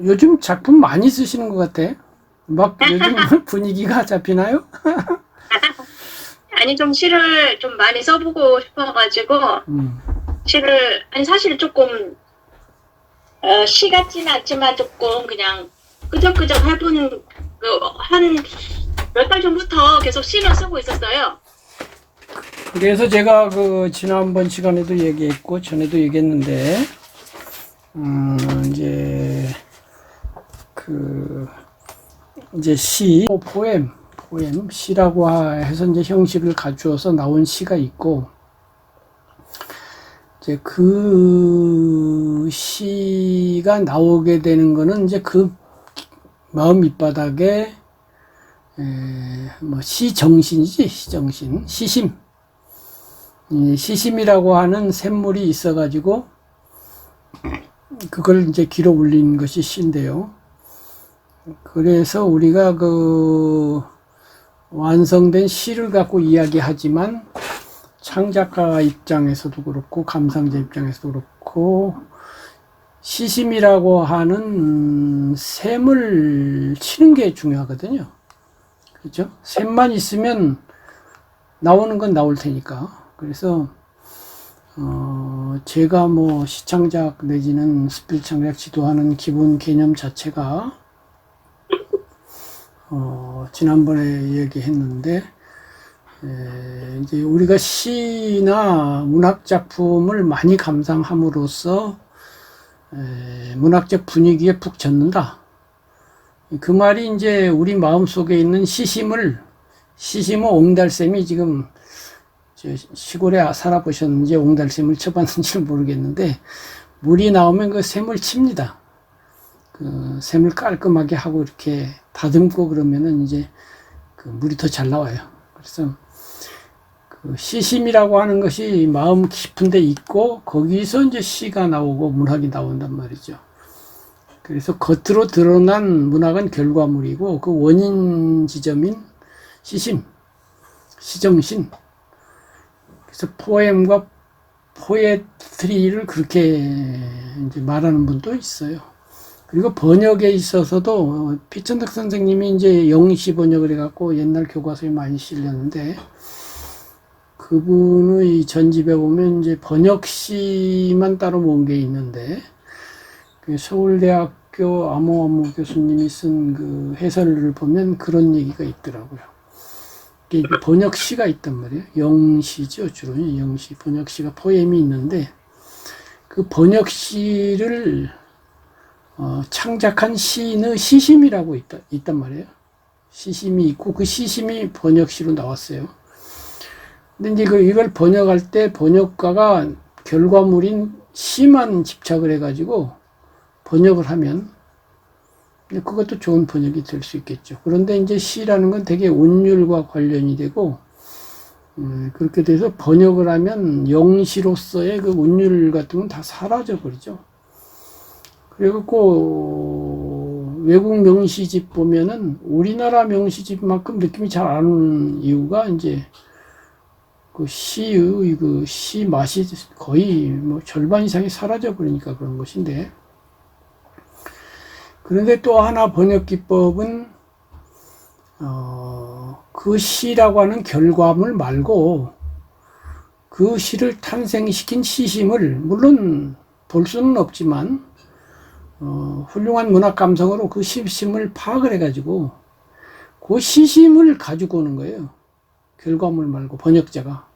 요즘 작품 많이 쓰시는 것 같아. 막 요즘 분위기가 잡히나요? 아니, 좀 시를 좀 많이 써보고 싶어가지고, 음, 아니, 사실 조금, 시 같지는 않지만 조금 그냥 끄적끄적 해본, 한 몇 달 전부터 계속 시를 쓰고 있었어요. 그래서 제가 그 지난번 시간에도 얘기했고 전에도 얘기했는데, 이제 그 이제 시, 포엠 시라고 해서 이제 형식을 갖추어서 나온 시가 있고, 이제 그 시가 나오게 되는 거는 이제 그 마음 밑바닥에 뭐 시정신이지, 시정신, 시심, 이 시심이라고 하는 샘물이 있어가지고 그걸 이제 길어 올린 것이 시인데요. 그래서 우리가 그 완성된 시를 갖고 이야기하지만 창작가 입장에서도 그렇고 감상자 입장에서도 그렇고 시심이라고 하는 셈을 치는 게 중요하거든요. 그렇죠? 셈만 있으면 나오는 건 나올 테니까. 그래서 제가 뭐 시창작 내지는 스필 창작 지도하는 기본 개념 자체가 지난번에 얘기했는데, 이제 우리가 시나 문학 작품을 많이 감상함으로써 문학적 분위기에 푹 젖는다. 그 말이 이제 우리 마음속에 있는 시심은 옹달샘이 지금 시골에 살아보셨는지 옹달샘을 쳐봤는지는 모르겠는데, 물이 나오면 그 샘을 칩니다. 그 샘을 깔끔하게 하고 이렇게 다듬고 그러면은 이제 그 물이 더 잘 나와요. 그래서 그 시심이라고 하는 것이 마음 깊은 데 있고 거기서 이제 시가 나오고 문학이 나온단 말이죠. 그래서 겉으로 드러난 문학은 결과물이고 그 원인 지점인 시심, 시정신. 그래서 포엠과 포에트리를 그렇게 이제 말하는 분도 있어요. 그리고 번역에 있어서도 피천득 선생님이 이제 영시 번역을 해갖고 옛날 교과서에 많이 실렸는데, 그분의 전집에 보면 이제 번역시만 따로 모은 게 있는데, 그 서울대학교 암호암호 교수님이 쓴 그 해설을 보면 그런 얘기가 있더라고요. 번역시가 있단 말이에요. 영시죠, 주로 영시. 번역시가 포엠이 있는데 그 번역시를 창작한 시인의 시심이라고 있단 말이에요. 시심이 있고 그 시심이 번역시로 나왔어요. 근데 이제 이걸 번역할 때 번역가가 결과물인 시만 집착을 해가지고 번역을 하면 그것도 좋은 번역이 될 수 있겠죠. 그런데 이제 시라는 건 되게 운율과 관련이 되고, 그렇게 돼서 번역을 하면 영시로서의 그 운율 같은 건 다 사라져 버리죠. 그래갖고 외국 명시집 보면은 우리나라 명시집만큼 느낌이 잘 안 오는 이유가 이제 그 시의 그 시 맛이 거의 뭐 절반 이상이 사라져 버리니까 그런 것인데, 그런데 또 하나 번역 기법은 그 시라고 하는 결과물 말고 그 시를 탄생시킨 시심을, 물론 볼 수는 없지만 훌륭한 문학 감성으로 그 시심을 파악을 해가지고 그 시심을 가지고 오는 거예요. 결과물 말고 번역자가.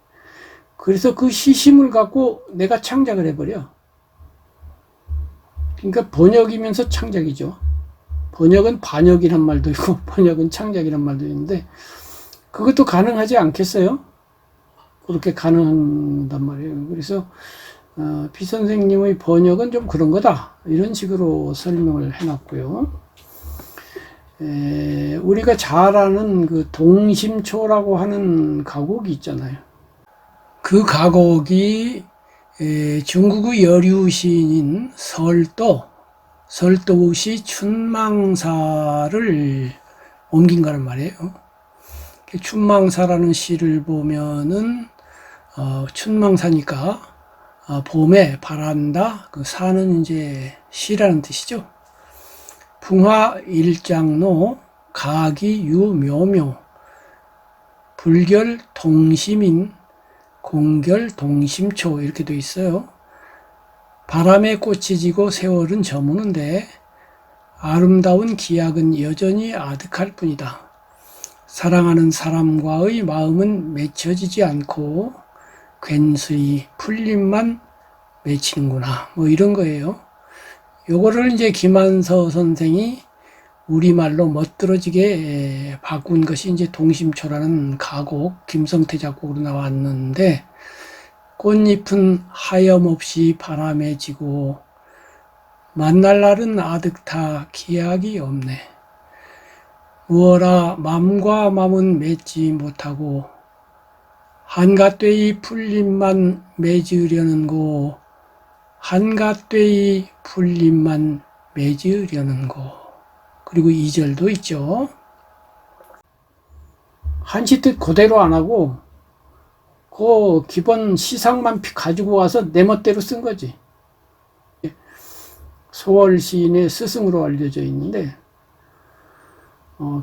그래서 그 시심을 갖고 내가 창작을 해버려. 그러니까 번역이면서 창작이죠. 번역은 반역이란 말도 있고 번역은 창작이란 말도 있는데, 그것도 가능하지 않겠어요? 그렇게 가능한단 말이에요. 그래서 피 선생님의 번역은 좀 그런 거다, 이런 식으로 설명을 해놨고요. 우리가 잘 아는 그 동심초라고 하는 가곡이 있잖아요. 그 가곡이 중국의 여류 시인인 설도시 춘망사를 옮긴 거란 말이에요. 춘망사라는 시를 보면은 춘망사니까 봄에 바란다, 그 사는 이제 시라는 뜻이죠. 궁화 일장로 가기 유묘묘 불결 동심인 공결 동심초 이렇게 돼 있어요. 바람에 꽃이 지고 세월은 저무는데 아름다운 기약은 여전히 아득할 뿐이다. 사랑하는 사람과의 마음은 맺혀지지 않고 괜스이 풀림만 맺히는구나. 뭐 이런 거예요. 요거를 이제 김한서 선생이 우리말로 멋들어지게 바꾼 것이 이제 동심초라는 가곡, 김성태 작곡으로 나왔는데, 꽃잎은 하염없이 바람에 지고 만날 날은 아득타 기약이 없네. 무어라 맘과 맘은 맺지 못하고 한갓되이 풀림만 맺으려는고 한갓되이 풀림만 맺으려는고. 그리고 2절도 있죠. 한시 뜻 그대로 안 하고 그 기본 시상만 가지고 와서 내 멋대로 쓴 거지. 소월 시인의 스승으로 알려져 있는데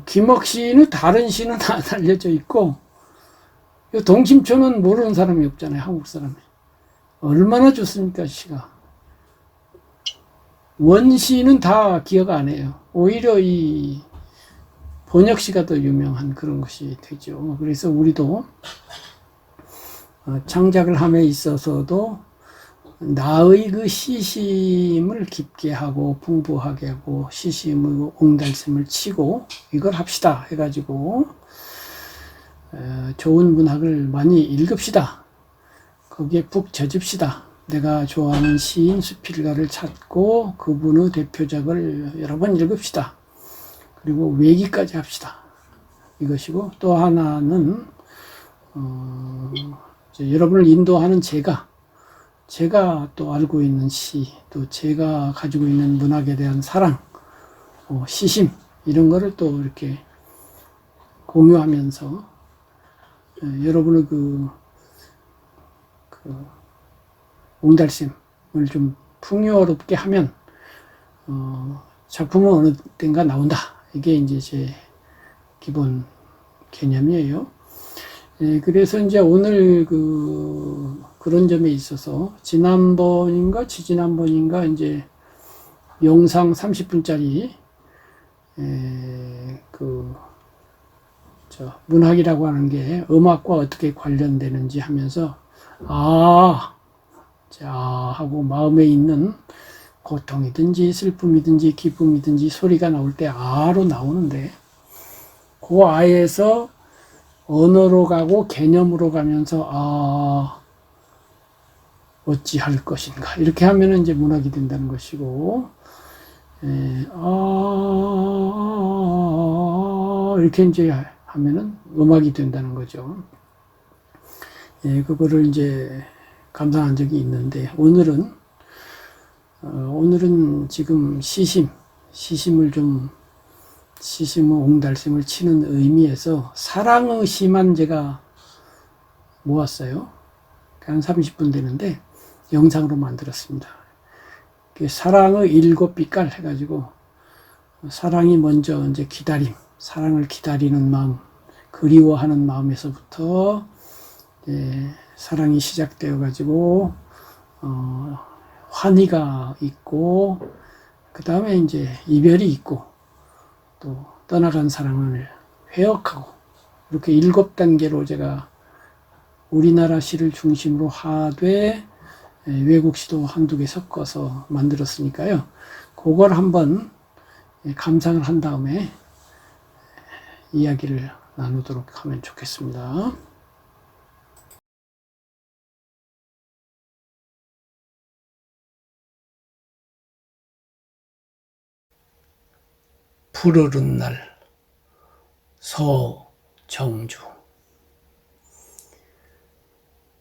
김억 시인은 다른 시는 안 알려져 있고 동심초는 모르는 사람이 없잖아요. 한국 사람이. 얼마나 좋습니까 시가. 원시는 다 기억 안 해요. 오히려 이 번역시가 더 유명한 그런 것이 되죠. 그래서 우리도 창작을 함에 있어서도 나의 그 시심을 깊게 하고 풍부하게 하고 시심의 옹달샘을 치고 이걸 합시다 해가지고 좋은 문학을 많이 읽읍시다. 거기에 푹 젖읍시다. 내가 좋아하는 시인 수필가를 찾고 그분의 대표작을 여러 번 읽읍시다. 그리고 외기까지 합시다. 이것이고 또 하나는 여러분을 인도하는 제가 또 알고 있는 시, 또 제가 가지고 있는 문학에 대한 사랑, 시심 이런 거를 또 이렇게 공유하면서 여러분의 그 옹달샘을 좀 풍요롭게 하면 작품은 어느 땐가 나온다. 이게 이제 제 기본 개념이에요. 그래서 이제 오늘 그런 점에 있어서 지난번인가 지지난번인가 이제 영상 30분짜리 문학이라고 하는 게 음악과 어떻게 관련되는지 하면서 하고 마음에 있는 고통이든지 슬픔이든지 기쁨이든지 소리가 나올 때 아로 나오는데 그 아에서 언어로 가고 개념으로 가면서 어찌할 것인가 이렇게 하면은 이제 문학이 된다는 것이고 이렇게 이제 하면은 음악이 된다는 거죠. 그거를 이제 감상한 적이 있는데 오늘은 지금 시심을 옹달샘을 치는 의미에서 사랑의 시만 제가 모았어요. 한 30분 되는데 영상으로 만들었습니다. 사랑의 7빛깔 해가지고 사랑이 먼저 이제 기다림, 사랑을 기다리는 마음, 그리워하는 마음에서부터 사랑이 시작되어 가지고 환희가 있고 그 다음에 이제 이별이 있고 또 떠나간 사랑을 회역하고 이렇게 7단계로 제가 우리나라 시를 중심으로 하되 외국 시도 한두 개 섞어서 만들었으니까요. 그걸 한번 감상을 한 다음에 이야기를 나누도록 하면 좋겠습니다. 푸르른 날 서정주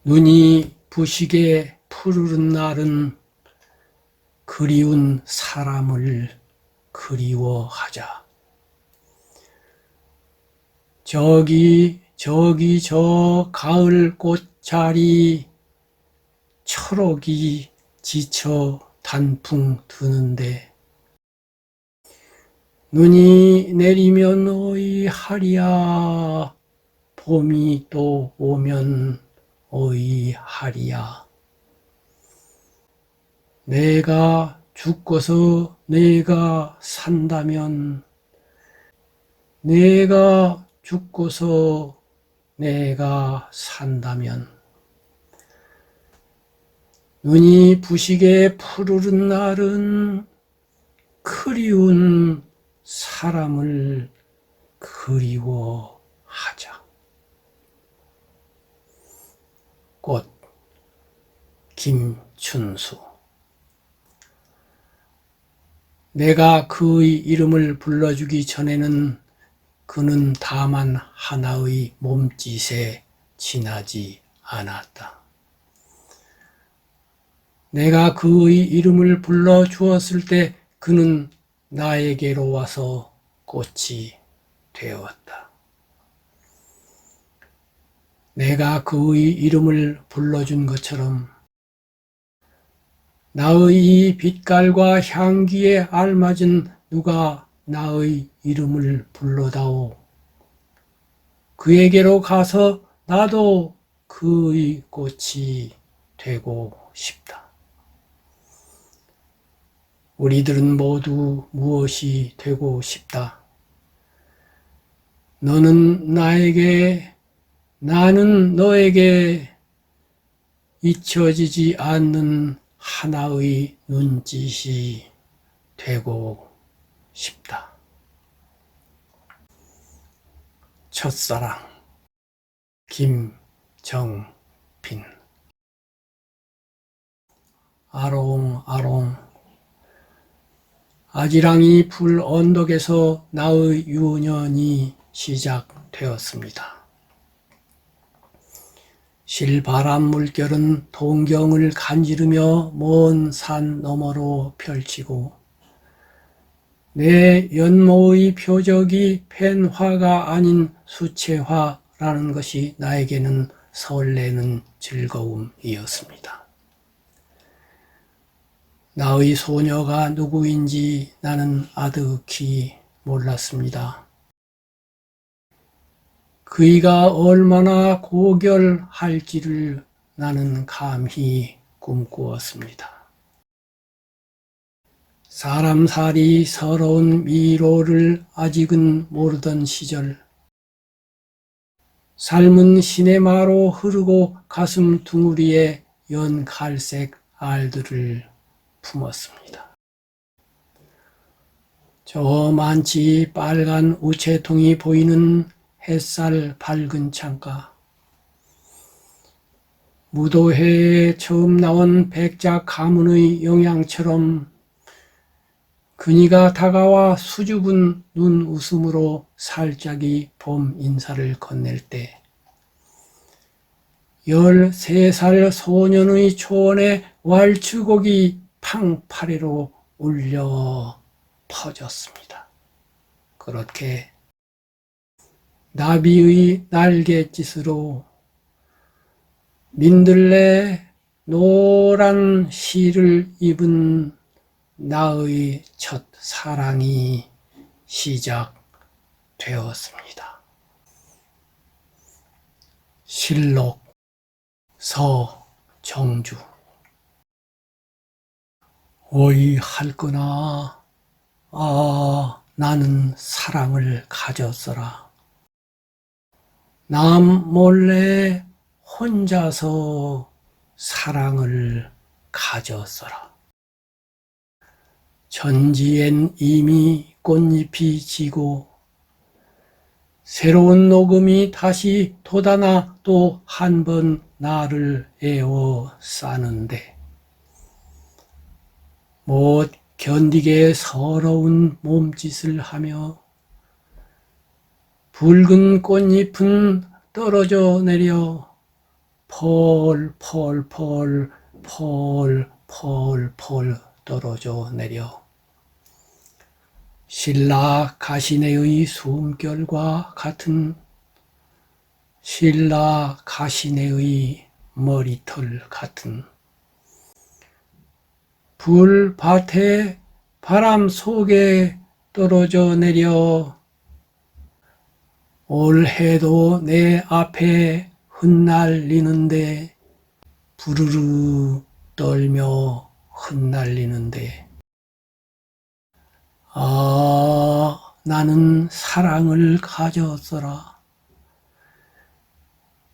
눈이 부시게 푸르른 날은 그리운 사람을 그리워하자. 저기 저 가을 꽃자리 철옥이 지쳐 단풍 드는데 눈이 내리면 어이하리야. 봄이 또 오면 어이하리야. 내가 죽고서 내가 산다면, 내가 죽고서 내가 산다면, 눈이 부시게 푸르른 날은 그리운 사람을 그리워하자. 꽃, 김춘수. 내가 그의 이름을 불러주기 전에는 그는 다만 하나의 몸짓에 지나지 않았다. 내가 그의 이름을 불러주었을 때 그는 나에게로 와서 꽃이 되었다. 내가 그의 이름을 불러준 것처럼 나의 이 빛깔과 향기에 알맞은 누가 나의 이름을 불러다오. 그에게로 가서 나도 그의 꽃이 되고 싶다. 우리들은 모두 무엇이 되고 싶다. 너는 나에게, 나는 너에게 잊혀지지 않는 하나의 눈짓이 되고 싶다. 첫사랑, 김정빈. 아롱아롱. 아지랑이 풀 언덕에서 나의 유년이 시작되었습니다. 실바람 물결은 동경을 간지르며 먼 산 너머로 펼치고 내 연모의 표적이 펜화가 아닌 수채화라는 것이 나에게는 설레는 즐거움이었습니다. 나의 소녀가 누구인지 나는 아득히 몰랐습니다. 그이가 얼마나 고결할지를 나는 감히 꿈꾸었습니다. 사람살이 서러운 미로를 아직은 모르던 시절, 삶은 시네마로 흐르고 가슴 둥우리에 연갈색 알들을 품었습니다. 저 많지 빨간 우체통이 보이는 햇살 밝은 창가, 무도회에 처음 나온 백작 가문의 영양처럼 그니가 다가와 수줍은 눈웃음으로 살짝이 봄 인사를 건넬 때 13살 소년의 초원에 왈츠곡이 팡파리로 울려 퍼졌습니다. 그렇게 나비의 날갯짓으로 민들레 노란 실을 입은 나의 첫 사랑이 시작되었습니다. 실록 서정주. 어이할거나 나는 사랑을 가졌어라. 남 몰래 혼자서 사랑을 가졌어라. 천지엔 이미 꽃잎이 지고 새로운 녹음이 다시 돋아나 또 한 번 나를 에워싸는데 못 견디게 서러운 몸짓을 하며 붉은 꽃잎은 떨어져 내려 펄펄펄 떨어져 내려 신라 가시네의 숨결과 같은 신라 가시네의 머리털 같은 불밭에 바람 속에 떨어져 내려 올해도 내 앞에 흩날리는데 부르르 떨며 흩날리는데 나는 사랑을 가졌어라.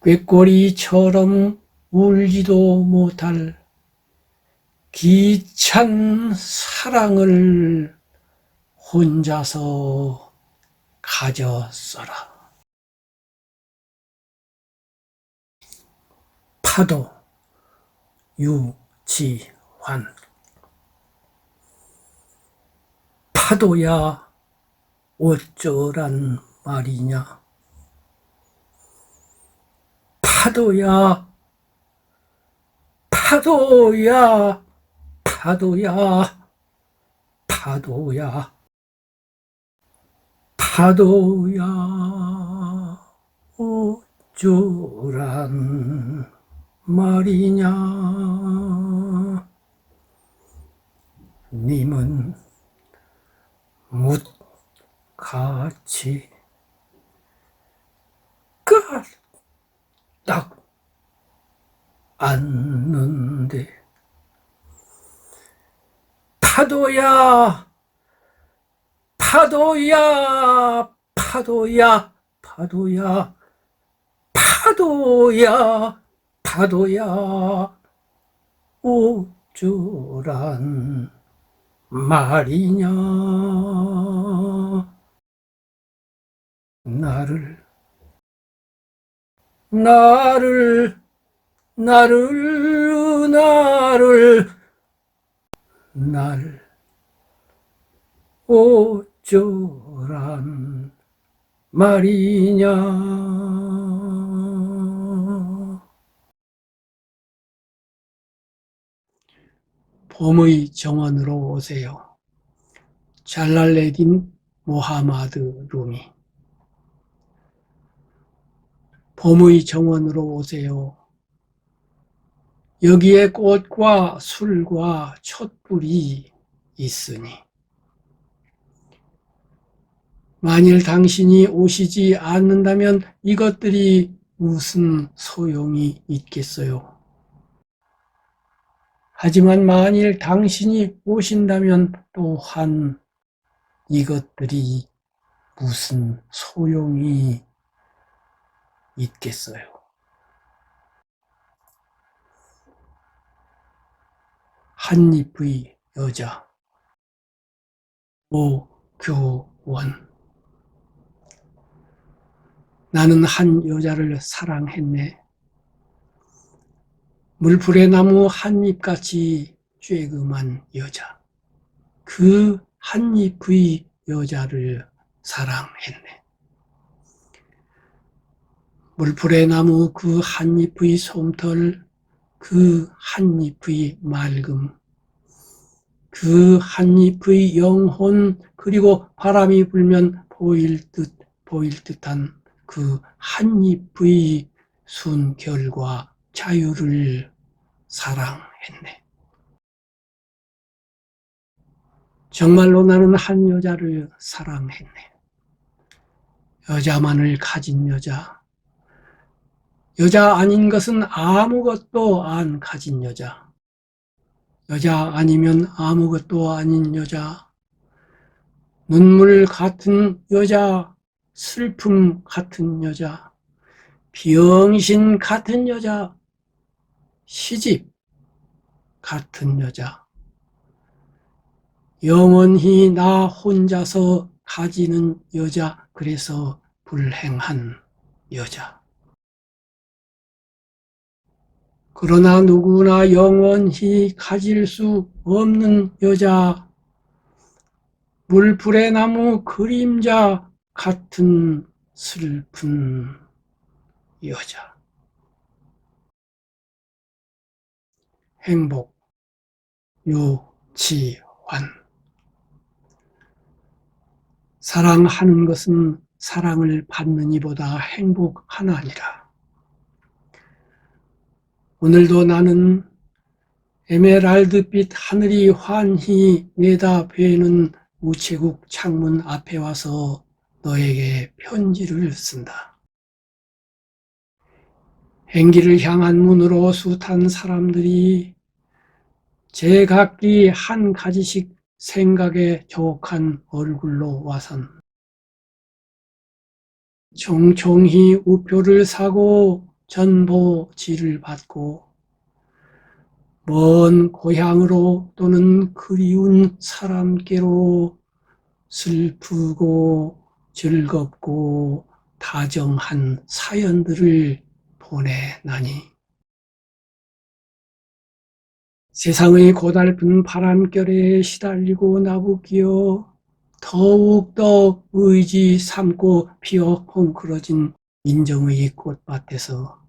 꾀꼬리처럼 울지도 못할 기찬 사랑을 혼자서 가졌어라. 파도 유지환. 파도야 어쩌란 말이냐. 파도야 파도야 파도야 파도야 파도야 어쩌란 말이냐. 님은 뭇같이 딱 앉는데 파도야 파도야 파도야 파도야 파도야 파도야 어쩌란 말이냐. 나를 어쩌란 말이냐. 봄의 정원으로 오세요. 잘랄레딘 모하마드 루미. 봄의 정원으로 오세요. 여기에 꽃과 술과 촛불이 있으니 만일 당신이 오시지 않는다면 이것들이 무슨 소용이 있겠어요? 하지만 만일 당신이 오신다면 또한 이것들이 무슨 소용이 있겠어요? 한입의 여자 오교원. 나는 한 여자를 사랑했네. 물풀의 나무 한잎같이 쬐금한 여자. 그 한잎의 여자를 사랑했네. 물풀의 나무 그 한잎의 솜털, 그 한잎의 맑음, 그 한잎의 영혼, 그리고 바람이 불면 보일 듯한 그 한잎의 순결과 자유를 사랑했네. 정말로 나는 한 여자를 사랑했네. 여자만을 가진 여자. 여자 아닌 것은 아무것도 안 가진 여자. 여자 아니면 아무것도 아닌 여자. 눈물 같은 여자, 슬픔 같은 여자, 병신 같은 여자, 시집 같은 여자. 영원히 나 혼자서 가지는 여자, 그래서 불행한 여자. 그러나 누구나 영원히 가질 수 없는 여자, 물풀의 나무 그림자 같은 슬픈 여자. 행복, 유치환. 사랑하는 것은 사랑을 받는 이보다 행복하나니라. 오늘도 나는 에메랄드빛 하늘이 환히 내다뵈는 우체국 창문 앞에 와서 너에게 편지를 쓴다. 행기를 향한 문으로 숱한 사람들이 제각기 한 가지씩 생각에 저옥한 얼굴로 와선 총총히 우표를 사고 전보지를 받고 먼 고향으로 또는 그리운 사람께로 슬프고 즐겁고 다정한 사연들을 보내나니 세상의 고달픈 바람결에 시달리고 나부끼어 더욱더 의지 삼고 피어 헝클어진 인정의 꽃밭에서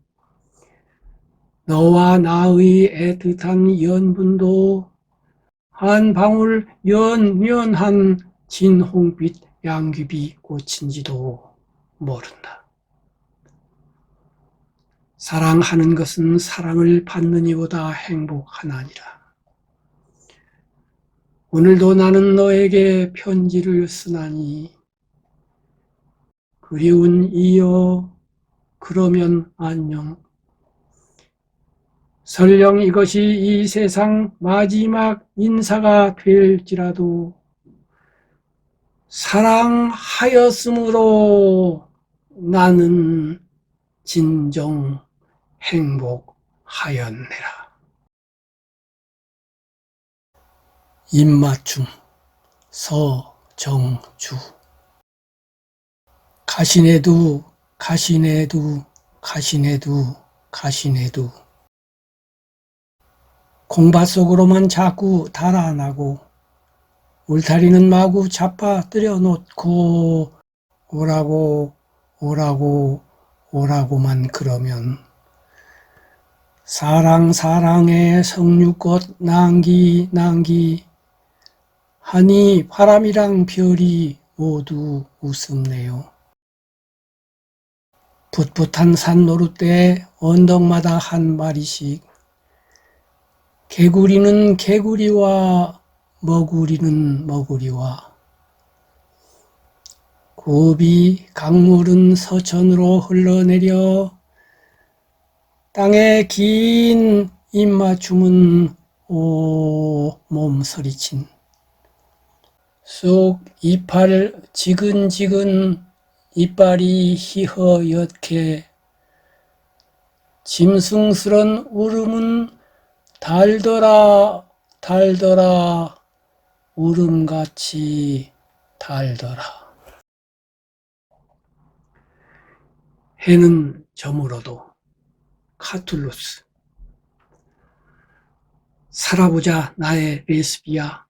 너와 나의 애틋한 연분도 한 방울 연연한 진홍빛 양귀비 꽃인지도 모른다. 사랑하는 것은 사랑을 받는 이보다 행복하나니라. 오늘도 나는 너에게 편지를 쓰나니 그리운 이여 그러면 안녕. 설령 이것이 이 세상 마지막 인사가 될지라도 사랑하였으므로 나는 진정 행복하였느라. 입맞춤 서정주. 가시네두 가시네두 가시네두 가시네두. 콩밭 속으로만 자꾸 달아나고 울타리는 마구 잡아뜨려 놓고 오라고 오라고 오라고만 그러면 사랑의 석류꽃 낭기 하니 바람이랑 별이 모두 웃음네요. 풋풋한 산노릇대 언덕마다 한 마리씩 개구리는 개구리와 머구리는 머구리와 굽이 강물은 서천으로 흘러내려 땅에 긴 입맞춤은 오 몸서리친 쏙 이빨 지근지근 이빨이 희허옇게 짐승스런 울음은 달더라 달더라 울음같이 달더라. 해는 저물어도 카툴루스. 살아보자 나의 레스비야.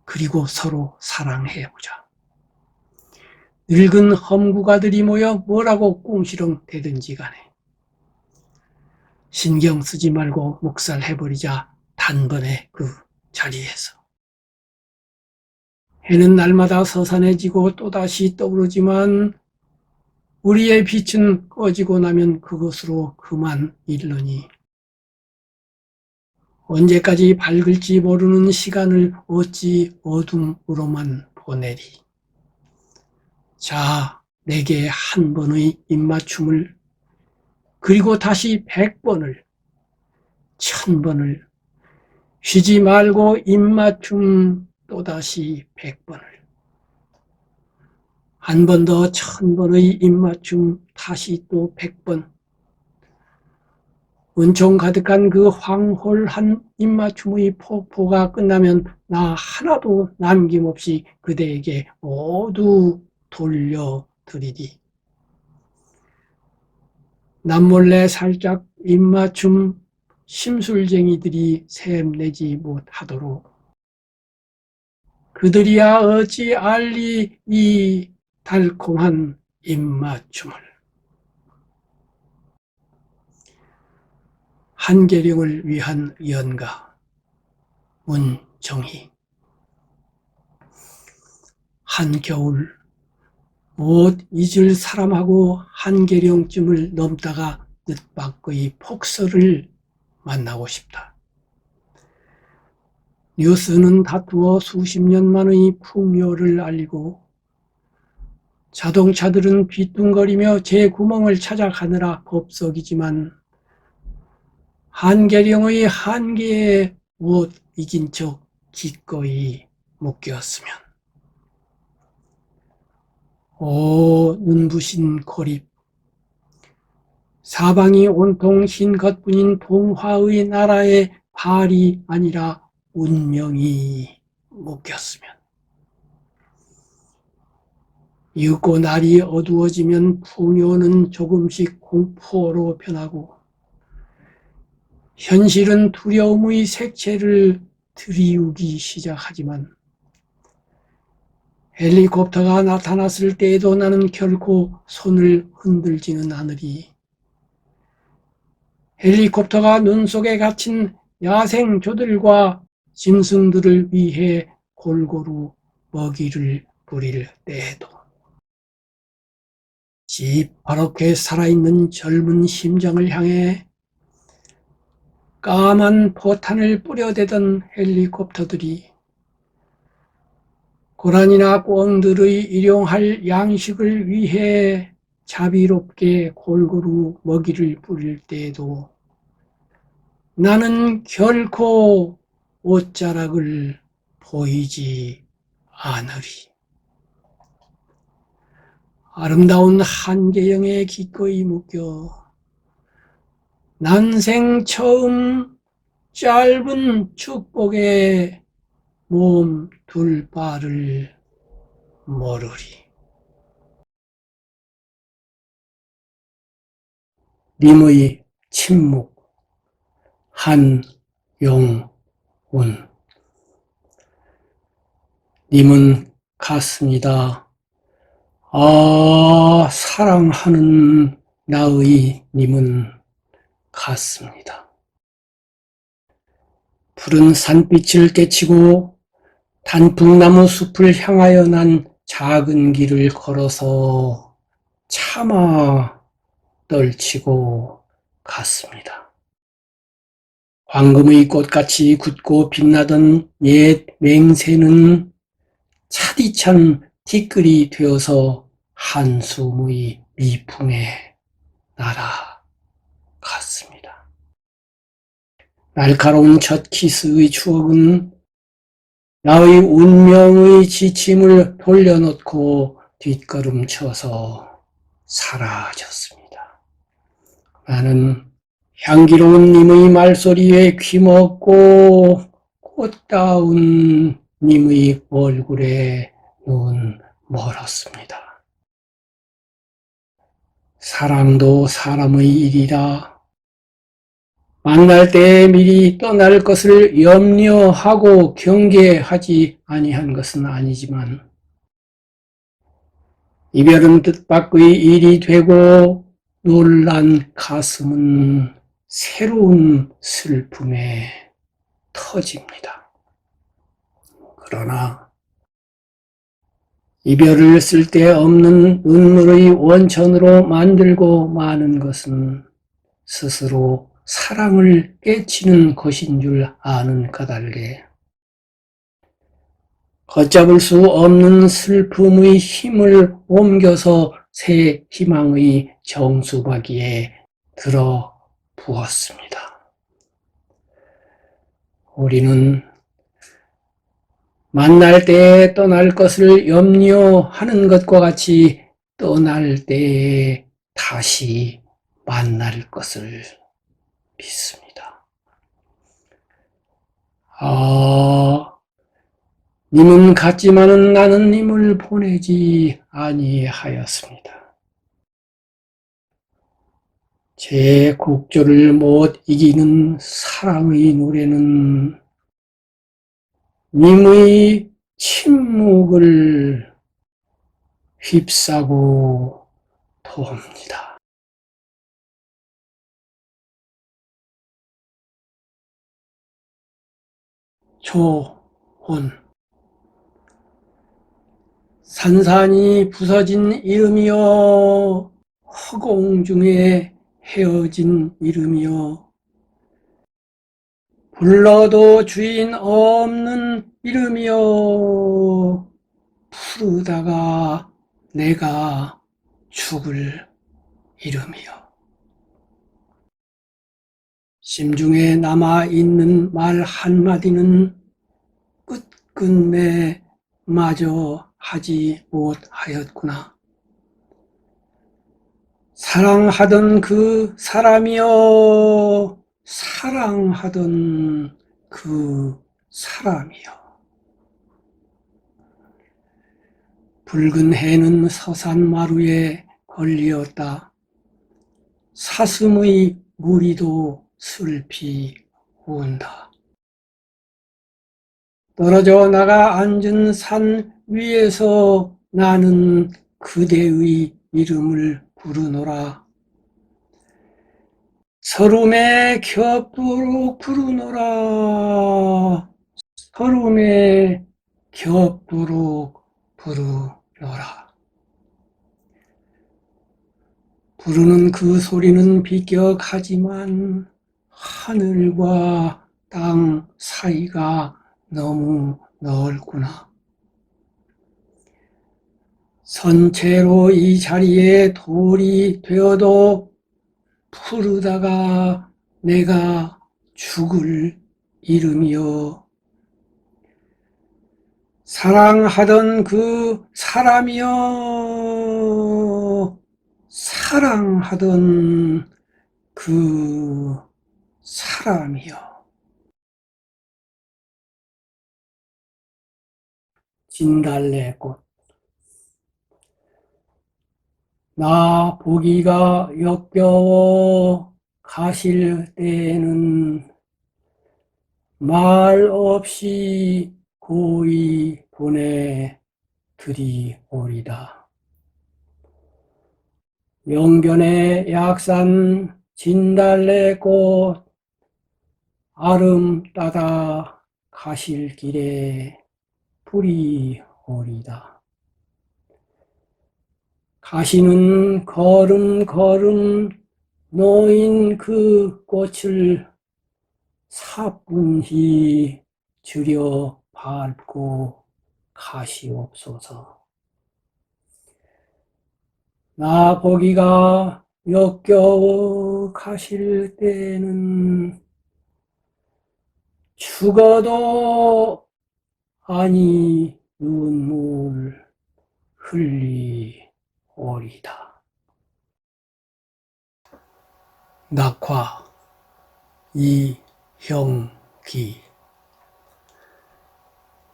그리고 서로 사랑해보자. 늙은 험구가들이 모여 뭐라고 꽁시렁 대든지 간에 신경 쓰지 말고 묵살해버리자. 단번에 그 자리에서. 해는 날마다 서산해지고 또다시 떠오르지만 우리의 빛은 꺼지고 나면 그것으로 그만 일러니 언제까지 밝을지 모르는 시간을 어찌 어둠으로만 보내리. 자, 내게 한 번의 입맞춤을 그리고 다시 100번을 1000번을 쉬지 말고 입맞춤 또다시 100번을 한 번 더 1000번의 입맞춤 다시 또 100번 은총 가득한 그 황홀한 입맞춤의 폭포가 끝나면 나 하나도 남김없이 그대에게 모두 돌려드리리. 남몰래 살짝 입맞춤 심술쟁이들이 샘내지 못하도록 그들이야 어찌 알리 이 달콤한 입맞춤을. 한계령을 위한 연가 문정희. 한겨울 못 잊을 사람하고 한계령쯤을 넘다가 늦바의 폭설을 만나고 싶다. 뉴스는 다투어 수십 년 만의 풍요를 알리고 자동차들은 비뚱거리며 제 구멍을 찾아가느라 법석이지만 한계령의 한계에 못 이긴 척 기꺼이 묶였으면 오 눈부신 고립 사방이 온통 흰 것뿐인 동화의 나라의 발이 아니라 운명이 묶였으면 이윽고 날이 어두워지면 풍요는 조금씩 공포로 변하고 현실은 두려움의 색채를 드리우기 시작하지만 헬리콥터가 나타났을 때에도 나는 결코 손을 흔들지는 않으리. 헬리콥터가 눈 속에 갇힌 야생조들과 짐승들을 위해 골고루 먹이를 뿌릴 때에도 시퍼렇게 살아있는 젊은 심장을 향해 까만 포탄을 뿌려대던 헬리콥터들이 고라니나 꿩들의 일용할 양식을 위해 자비롭게 골고루 먹이를 뿌릴 때에도 나는 결코 옷자락을 보이지 않으리. 아름다운 한계영에 기꺼이 묶여 난생 처음 짧은 축복에 몸 둘 바를 모르리. 님의 침묵 한용운 님은 같습니다. 아 사랑하는 나의 님은 같습니다. 푸른 산빛을 깨치고 단풍나무 숲을 향하여 난 작은 길을 걸어서 차마 떨치고 갔습니다. 황금의 꽃같이 굳고 빛나던 옛 맹세는 차디찬 티끌이 되어서 한숨의 미풍에 날아갔습니다. 날카로운 첫 키스의 추억은 나의 운명의 지침을 돌려놓고 뒷걸음쳐서 사라졌습니다. 나는 향기로운 님의 말소리에 귀먹고 꽃다운 님의 얼굴에 눈 멀었습니다. 사랑도 사람의 일이라 만날 때 미리 떠날 것을 염려하고 경계하지 아니한 것은 아니지만 이별은 뜻밖의 일이 되고 놀란 가슴은 새로운 슬픔에 터집니다. 그러나 이별을 쓸데없는 눈물의 원천으로 만들고 마는 것은 스스로 사랑을 깨치는 것인 줄 아는 까닭에 걷잡을 수 없는 슬픔의 힘을 옮겨서 새 희망의 정수박이에 들어 부었습니다. 우리는 만날 때 떠날 것을 염려하는 것과 같이 떠날 때에 다시 만날 것을 믿습니다. 님은 같지만은 나는 님을 보내지 아니하였습니다. 제 국조를 못 이기는 사랑의 노래는 님의 침묵을 휩싸고 돕니다. 초혼 산산이 부서진 이름이여 허공 중에 헤어진 이름이여 불러도 주인 없는 이름이여 부르다가 내가 죽을 이름이여. 심중에 남아있는 말 한마디는 끝끝내 마저 하지 못하였구나. 사랑하던 그 사람이여, 사랑하던 그 사람이여. 붉은 해는 서산마루에 걸리었다. 사슴의 무리도 슬피 운다. 떨어져 나가 앉은 산 위에서 나는 그대의 이름을 부르노라. 서름에 겹도록 부르노라. 서름에 겹도록 부르노라. 부르는 그 소리는 비격하지만 하늘과 땅 사이가 너무 넓구나. 선체로 이 자리에 돌이 되어도 부르다가 내가 죽을 이름이여. 사랑하던 그 사람이여, 사랑하던 그 사람이여. 진달래꽃. 나 보기가 역겨워 가실 때에는 말 없이 고이 보내드리오리다. 영견의 약산 진달래꽃 아름 따다 가실 길에 뿌리오리다. 가시는 걸음걸음 놓인 그 꽃을 사뿐히 들여 밟고 가시옵소서. 나 보기가 역겨워 가실 때는 죽어도 아니 눈물 흘리오리다. 낙화 이형기.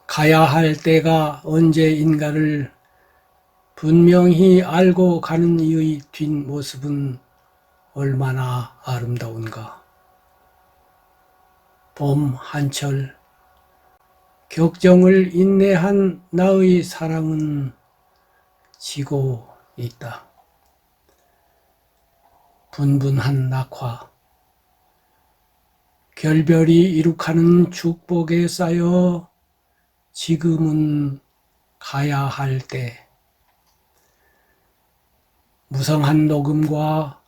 가야 할 때가 언제인가를 분명히 알고 가는 이의 뒷모습은 얼마나 아름다운가. 봄 한철 격정을 인내한 나의 사랑은 지고 있다. 분분한 낙화, 결별이 이룩하는 축복에 쌓여 지금은 가야 할 때, 무성한 녹음과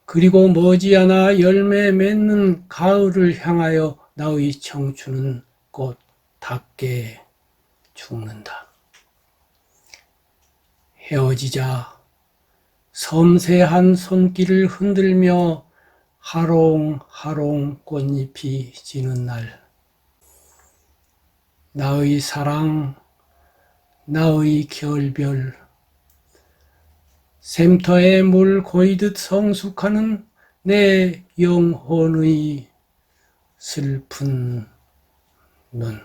그리고 머지않아 열매 맺는 가을을 향하여 나의 청춘은 꽃답게 죽는다. 헤어지자 섬세한 손길을 흔들며 하롱하롱 꽃잎이 지는 날, 나의 사랑, 나의 결별, 샘터에 물 고이듯 성숙하는 내 영혼의 슬픈 눈.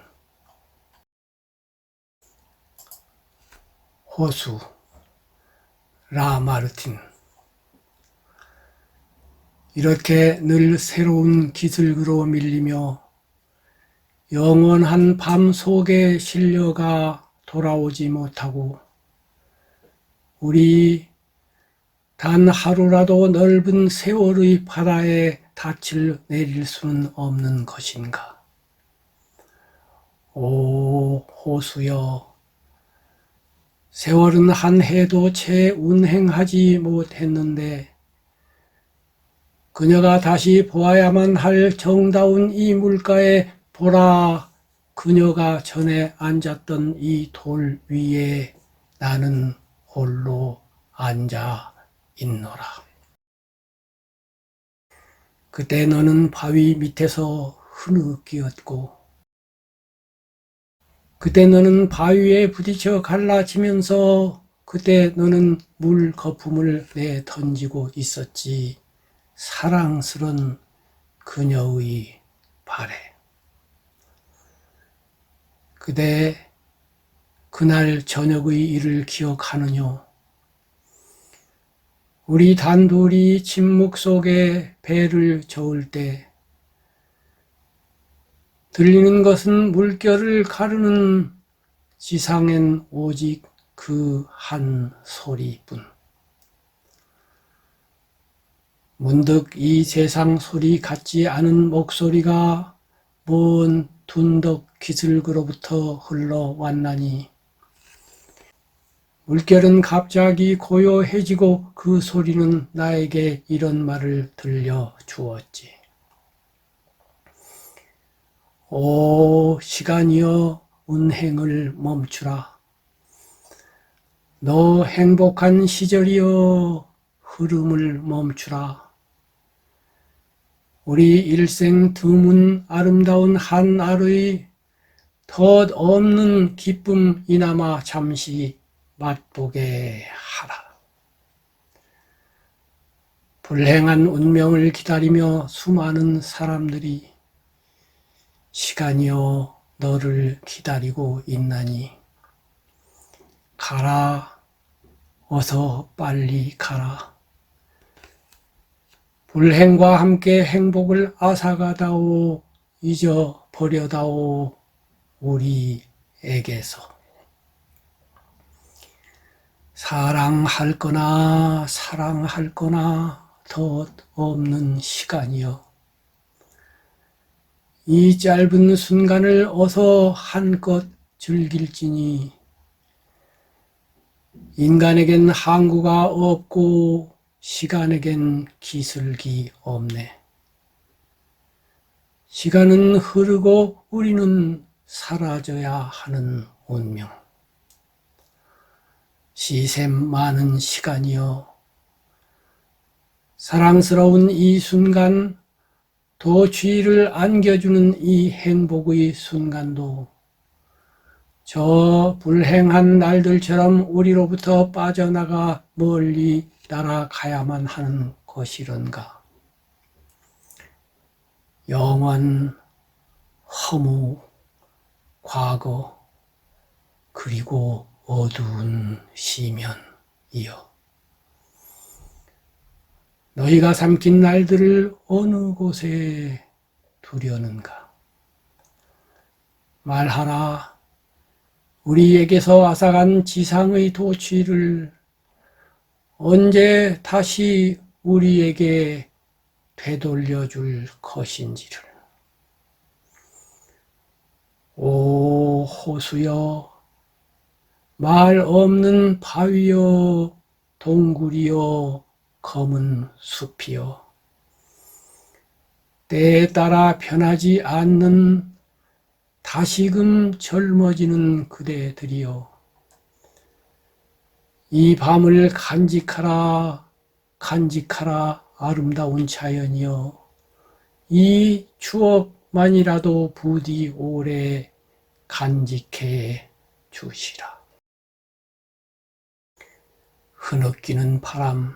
호수 라마르틴. 이렇게 늘 새로운 기슭으로 밀리며 영원한 밤 속에 실려가 돌아오지 못하고 우리 단 하루라도 넓은 세월의 바다에 닻을 내릴 수는 없는 것인가. 오 호수여, 세월은 한 해도 채 운행하지 못했는데 그녀가 다시 보아야만 할 정다운 이 물가에 보라, 그녀가 전에 앉았던 이 돌 위에 나는 홀로 앉아 있노라. 그때 너는 바위 밑에서 흐느끼었고, 그때 너는 바위에 부딪혀 갈라지면서 그때 너는 물 거품을 내 던지고 있었지. 사랑스런 그녀의 발에. 그대 그날 저녁의 일을 기억하느뇨? 우리 단둘이 침묵 속에 배를 저을 때 들리는 것은 물결을 가르는 지상엔 오직 그 한 소리뿐. 문득 이 세상 소리 같지 않은 목소리가 먼 둔덕 기슭으로부터 흘러왔나니 물결은 갑자기 고요해지고 그 소리는 나에게 이런 말을 들려주었지. 오 시간이여 운행을 멈추라. 너 행복한 시절이여 흐름을 멈추라. 우리 일생 드문 아름다운 한 알의 덧 없는 기쁨이나마 잠시 맛보게 하라. 불행한 운명을 기다리며 수많은 사람들이 시간이여 너를 기다리고 있나니 가라, 어서 빨리 가라. 불행과 함께 행복을 앗아가다오, 잊어버려다오, 우리에게서. 사랑할 거나 사랑할 거나 덧 없는 시간이여. 이 짧은 순간을 어서 한껏 즐길지니 인간에겐 항구가 없고 시간에겐 기술기 없네. 시간은 흐르고 우리는 사라져야 하는 운명. 시샘 많은 시간이여. 사랑스러운 이 순간, 도취를 안겨주는 이 행복의 순간도 저 불행한 날들처럼 우리로부터 빠져나가 멀리 날아가야만 하는 것이런가. 영원, 허무, 과거, 그리고 어두운 시면이여. 너희가 삼킨 날들을 어느 곳에 두려는가. 말하라. 우리에게서 앗아간 지상의 도취를 언제 다시 우리에게 되돌려줄 것인지를. 오 호수여, 말 없는 바위여, 동굴이여, 검은 숲이여. 때에 따라 변하지 않는 다시금 젊어지는 그대들이여. 이 밤을 간직하라, 간직하라, 아름다운 자연이여. 이 추억만이라도 부디 오래 간직해 주시라. 흐느끼는 바람,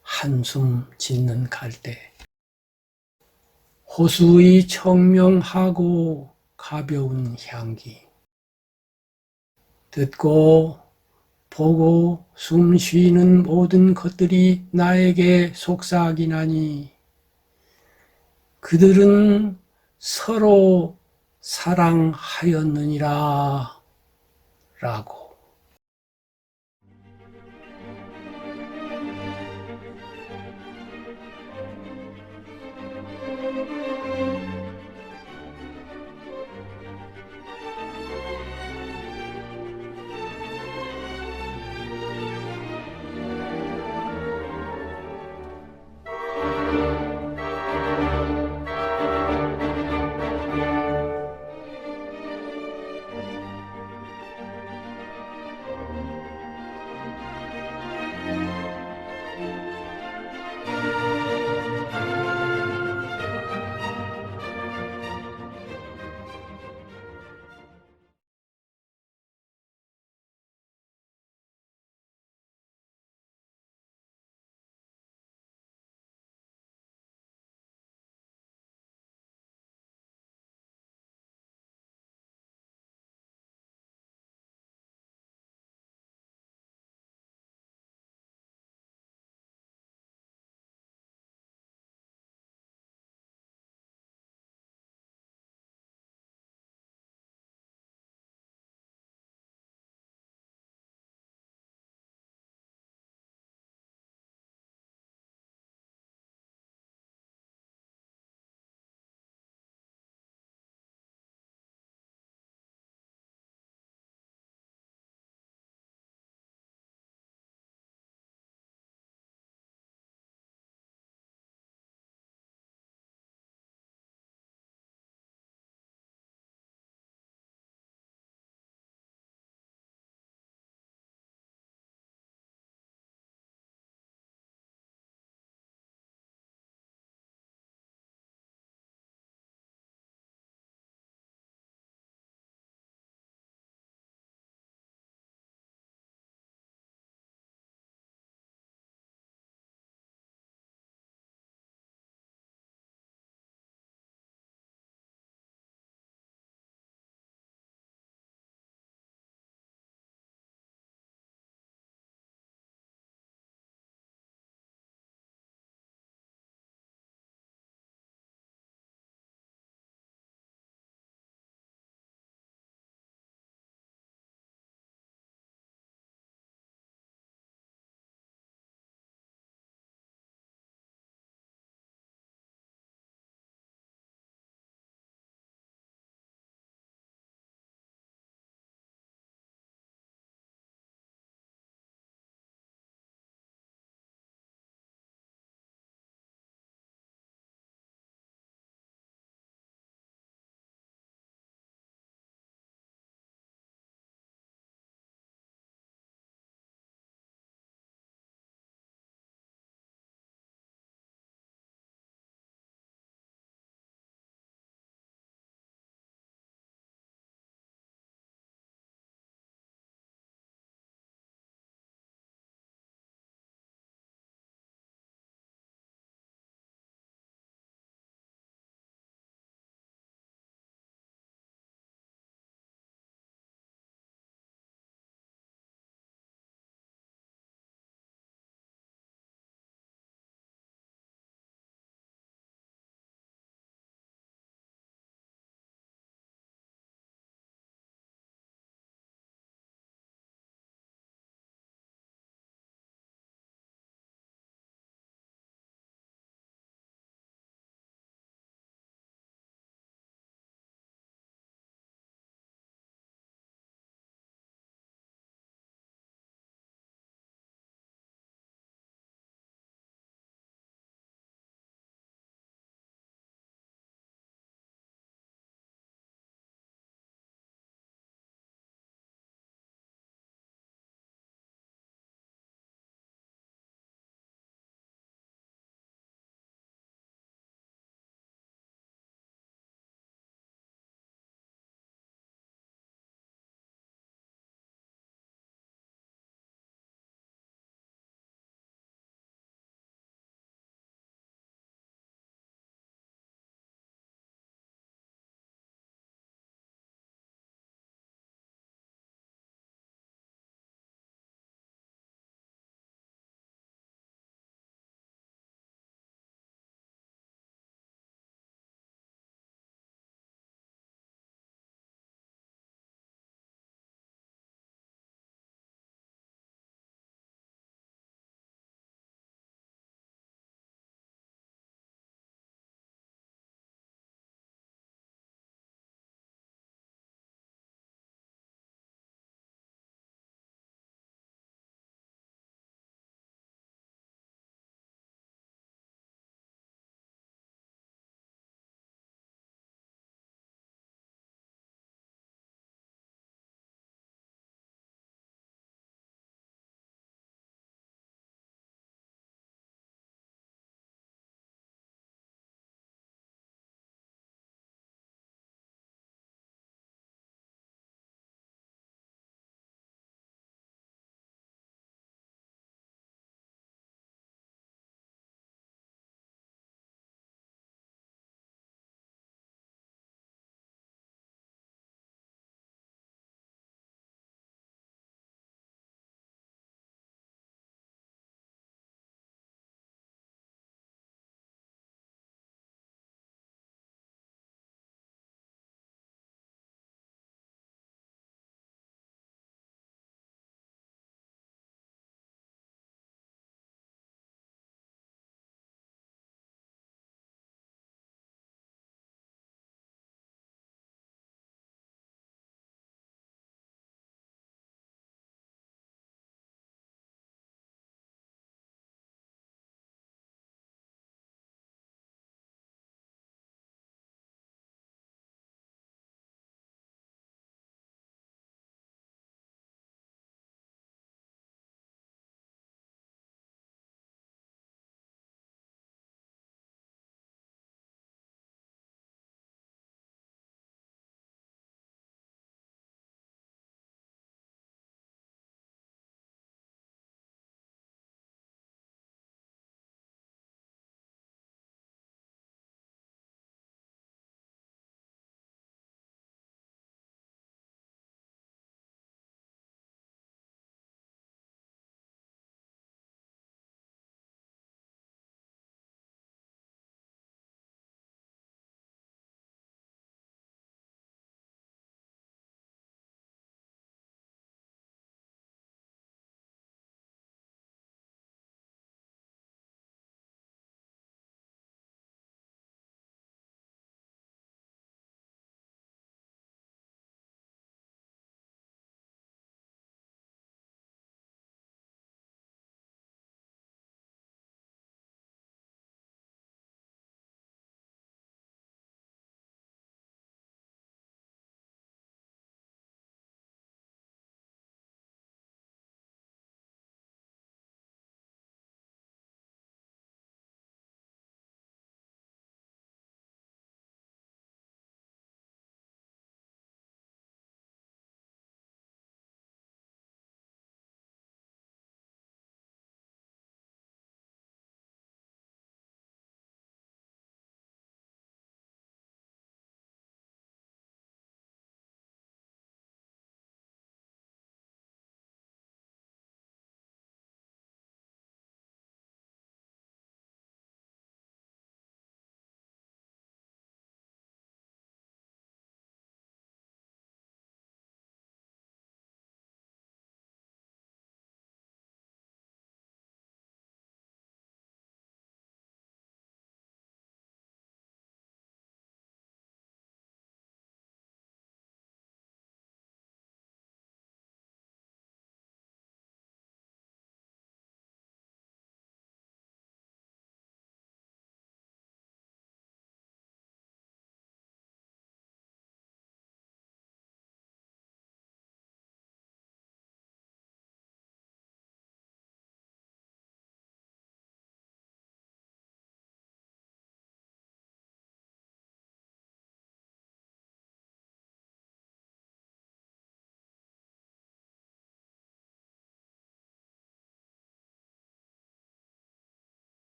한숨 짓는 갈대, 호수의 청명하고 가벼운 향기, 듣고 보고 숨 쉬는 모든 것들이 나에게 속삭이나니 그들은 서로 사랑하였느니라 라고.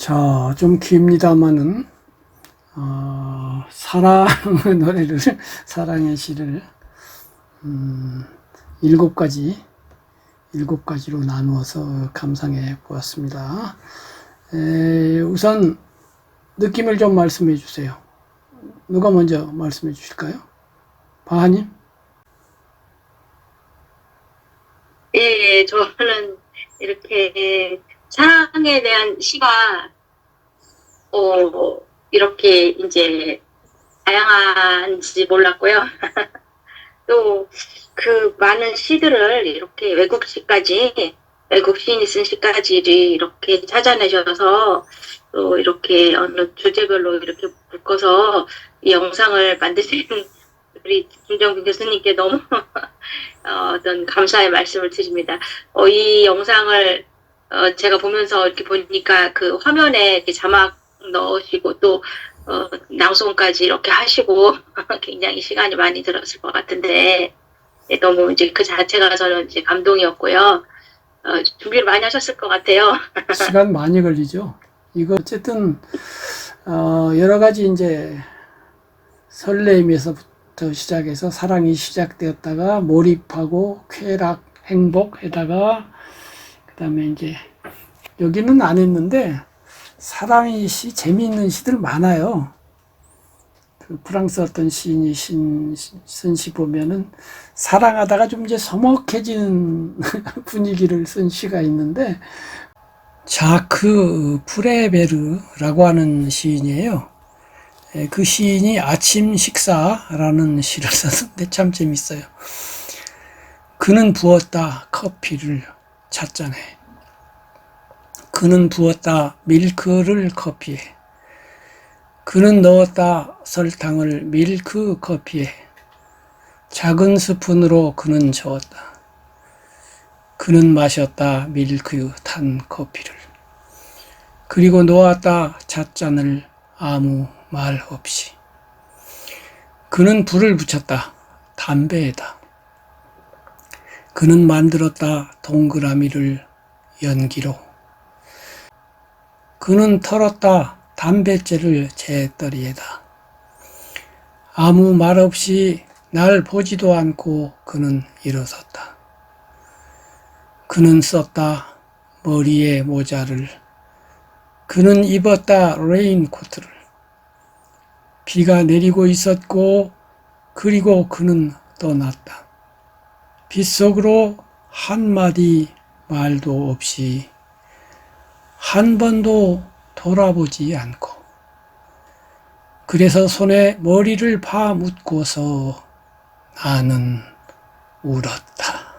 자, 좀 깁니다마는, 사랑의 노래를, 사랑의 시를, 7가지로 나누어서 감상해 보았습니다. 우선, 느낌을 좀 말씀해 주세요. 누가 먼저 말씀해 주실까요? 바하님? 예, 저는 이렇게 사랑에 대한 시가 이렇게 이제 다양한지 몰랐고요. 또 그 많은 시들을 이렇게 외국 시인이 쓴 시까지 이렇게 찾아내셔서 또 이렇게 어느 주제별로 이렇게 묶어서 이 영상을 만드신 우리 김정빈 교수님께 너무 어떤 감사의 말씀을 드립니다. 이 영상을 제가 보면서 이렇게 보니까 그 화면에 이렇게 자막 넣으시고 또 낭송까지 이렇게 하시고 굉장히 시간이 많이 들었을 것 같은데 너무 이제 그 자체가 저는 이제 감동이었고요. 준비를 많이 하셨을 것 같아요. 시간 많이 걸리죠. 이거 어쨌든 여러 가지 이제 설렘에서부터 시작해서 사랑이 시작되었다가 몰입하고 쾌락, 행복에다가 그다음에 이제 여기는 안 했는데 사랑의 시 재미있는 시들 많아요. 그 프랑스 어떤 시인이 쓴 시 보면은 사랑하다가 좀 이제 서먹해지는 분위기를 쓴 시가 있는데 자크 프레베르라고 하는 시인이에요. 그 시인이 아침 식사라는 시를 썼는데 참 재밌어요. 그는 부었다 커피를 찻잔에. 그는 부었다 밀크를 커피에. 그는 넣었다 설탕을 밀크 커피에. 작은 스푼으로 그는 저었다. 그는 마셨다 밀크 탄 커피를. 그리고 놓았다 찻잔을 아무 말 없이. 그는 불을 붙였다 담배에다. 그는 만들었다 동그라미를 연기로. 그는 털었다 담뱃재를 재떨이에다. 아무 말 없이 날 보지도 않고 그는 일어섰다. 그는 썼다 머리에 모자를. 그는 입었다 레인코트를. 비가 내리고 있었고 그리고 그는 떠났다. 빗속으로 한마디 말도 없이 한 번도 돌아보지 않고. 그래서 손에 머리를 파묻고서 나는 울었다.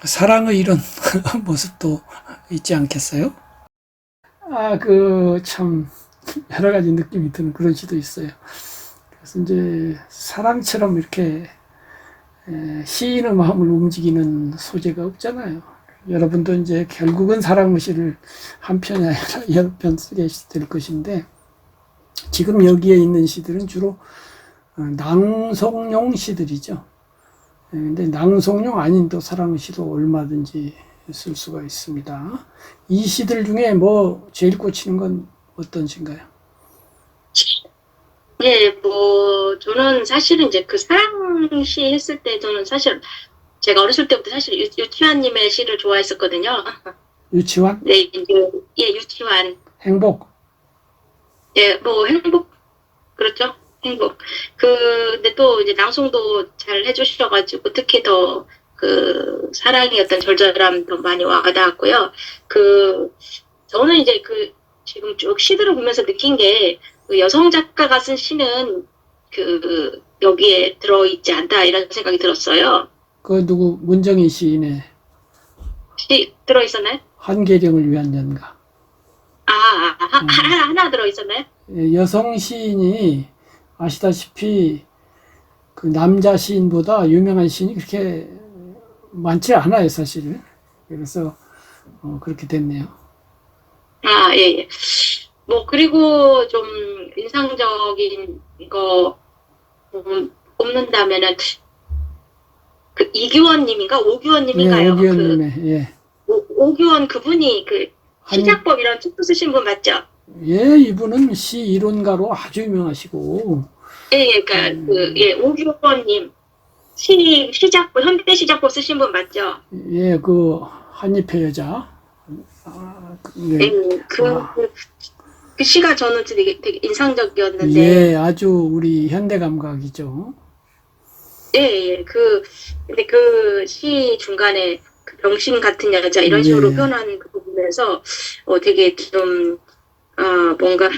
사랑의 이런 모습도 있지 않겠어요? 참 여러 가지 느낌이 드는 그런 시도 있어요. 그래서 이제 사랑처럼 이렇게 시인의 마음을 움직이는 소재가 없잖아요. 여러분도 이제 결국은 사랑의 시를 한 편이 아니라 여러 편 쓰게 될 것인데 지금 여기에 있는 시들은 주로 낭송용 시들이죠. 근데 낭송용 아닌 또 사랑의 시도 얼마든지 쓸 수가 있습니다. 이 시들 중에 뭐 제일 꽂히는 건 어떤 시인가요? 예, 저는 사실은 이제 그 사랑시 했을 때 저는 사실 제가 어렸을 때부터 사실 유치환님의 시를 좋아했었거든요. 유치환? 네, 이제, 예, 유치환. 행복. 예, 행복. 그렇죠. 행복. 근데 또 이제 낭송도 잘 해주셔가지고 특히 더 그 사랑의 어떤 절절함 더 많이 와닿았고요. 저는 이제 지금 쭉 시들을 보면서 느낀 게 그 여성 작가가 쓴 시는 여기에 들어있지 않다 이런 생각이 들었어요. 그 누구 문정희 시인의 시 들어있었나요? 한계령을 위한 연가. 하나 들어있었나요? 여성 시인이 아시다시피 그 남자 시인보다 유명한 시인이 그렇게 많지 않아요, 사실. 그래서 그렇게 됐네요. 예. 그리고 좀 인상적인 거 뽑는다면은 이규원님인가 오규원님인가요? 오규원님의 예. 오규원 그분이 한입, 시작법 이런 책도 쓰신 분 맞죠? 예, 이분은 시 이론가로 아주 유명하시고, 예, 예, 그러니까 오규원님 시작법 현대 시작법 쓰신 분 맞죠? 예, 그 한입의 여자, 예, 예, 아, 그 시가 저는 되게 인상적이었는데, 예, 아주 우리 현대 감각이죠. 예, 예, 근데 그 시 중간에 그 병신 같은 여자 이런 식으로 예, 표현한 그 부분에서 되게 좀 뭔가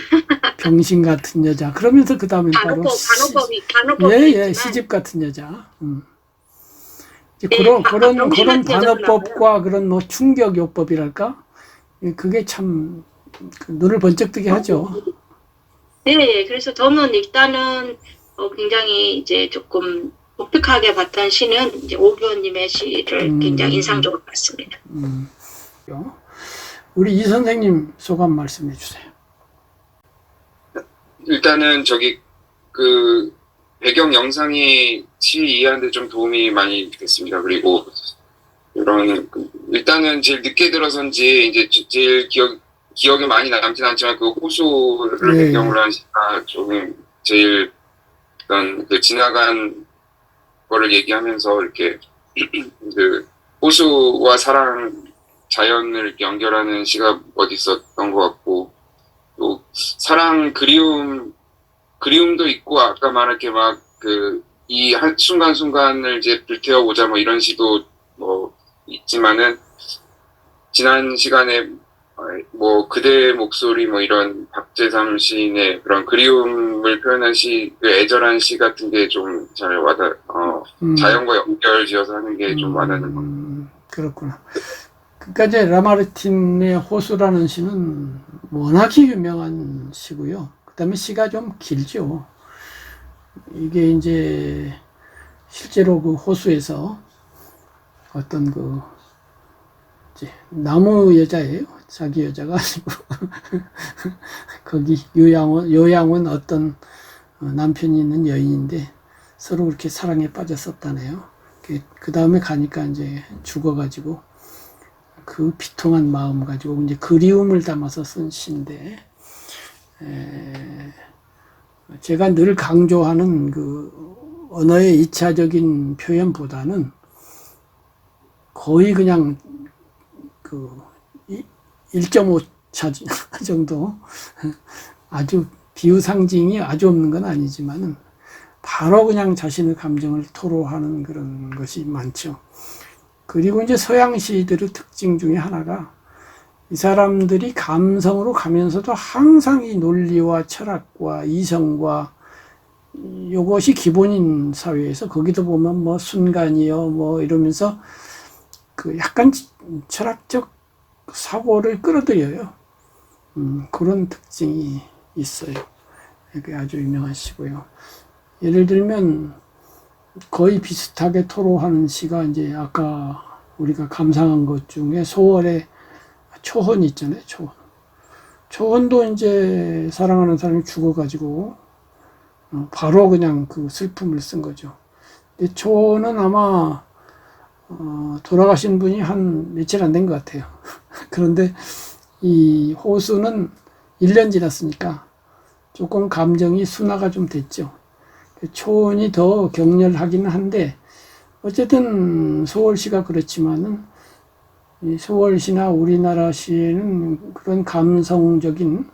병신 같은 여자. 그러면서 그 다음엔 바로 단어법이 예, 있지만, 시집 같은 여자. 이제 예, 병신 그런 같은 여자도 나와요. 단어법과 그런 뭐 충격요법이랄까? 예, 그게 참 눈을 번쩍 뜨게 하죠. 예, 예. 그래서 저는 일단은 굉장히 이제 조금 독특하게 봤던 시는 이제 오교님의 시를 굉장히 음, 인상적으로 봤습니다. 우리 이 선생님 소감 말씀해 주세요. 일단은 저기 그 배경 영상이 시 이해하는데 좀 도움이 많이 됐습니다. 그리고 이런 일단은 제일 늦게 들어선지 이제 제일 기억에 많이 남진 않지만 그 호수를 예, 배경으로 한 시가 조금 제일 어떤 그 지나간 거를 얘기하면서 이렇게 그 호수와 사랑 자연을 이렇게 연결하는 시가 어디 있었던 것 같고 또 사랑 그리움도 있고 아까 말한 막 그 이 한 순간순간을 이제 불태워 보자 뭐 이런 시도 뭐 있지만은 지난 시간에 뭐 그대의 목소리 뭐 이런 박재삼 시인의 그런 그리움을 표현한 시, 그 애절한 시 같은 게 좀 잘 자연과 연결지어서 하는 게 좀 와닿는 것 같아요. 그렇구나. 그러니까 이제 라마르틴의 호수라는 시는 워낙에 유명한 시고요. 그다음에 시가 좀 길죠. 이게 이제 실제로 그 호수에서 어떤 그 이제 나무 여자예요. 자기 여자가 아니고 거기 요양원 어떤 남편이 있는 여인인데 서로 그렇게 사랑에 빠졌었다네요. 그 다음에 가니까 이제 죽어가지고 그 비통한 마음 가지고 이제 그리움을 담아서 쓴 시인데 제가 늘 강조하는 그 언어의 이차적인 표현보다는 거의 그냥 그 1.5차 정도 아주 비유상징이 아주 없는 건 아니지만은 바로 그냥 자신의 감정을 토로하는 그런 것이 많죠. 그리고 이제 서양 시들의 특징 중에 하나가 이 사람들이 감성으로 가면서도 항상 이 논리와 철학과 이성과 이것이 기본인 사회에서 거기도 보면 뭐 순간이요 뭐 이러면서 그 약간 철학적 사고를 끌어들여요. 그런 특징이 있어요. 그게 아주 유명하시고요. 예를 들면 거의 비슷하게 토로하는 시가 이제 아까 우리가 감상한 것 중에 소월의 초혼 있잖아요. 초혼. 초혼도 이제 사랑하는 사람이 죽어가지고 바로 그냥 그 슬픔을 쓴 거죠. 근데 초혼은 아마 돌아가신 분이 한 며칠 안 된 것 같아요. 그런데 이 호수는 1년 지났으니까 조금 감정이 순화가 좀 됐죠. 초혼이 더 격렬하기는 한데 어쨌든 소월시가 그렇지만은 소월시나 우리나라 시에는 그런 감성적인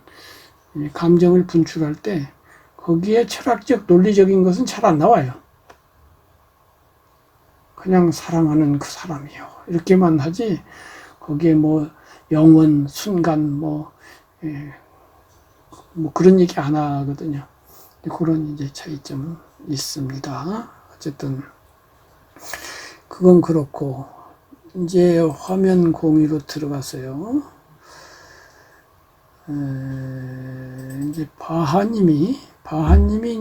감정을 분출할 때 거기에 철학적 논리적인 것은 잘 안 나와요. 그냥 사랑하는 그 사람이요 이렇게만 하지 거기에 뭐 영원 순간 뭐 그런 얘기 안 하거든요. 그런 이제 차이점은 있습니다. 어쨌든 그건 그렇고 이제 화면 공유로 들어가서요. 이제 바하님이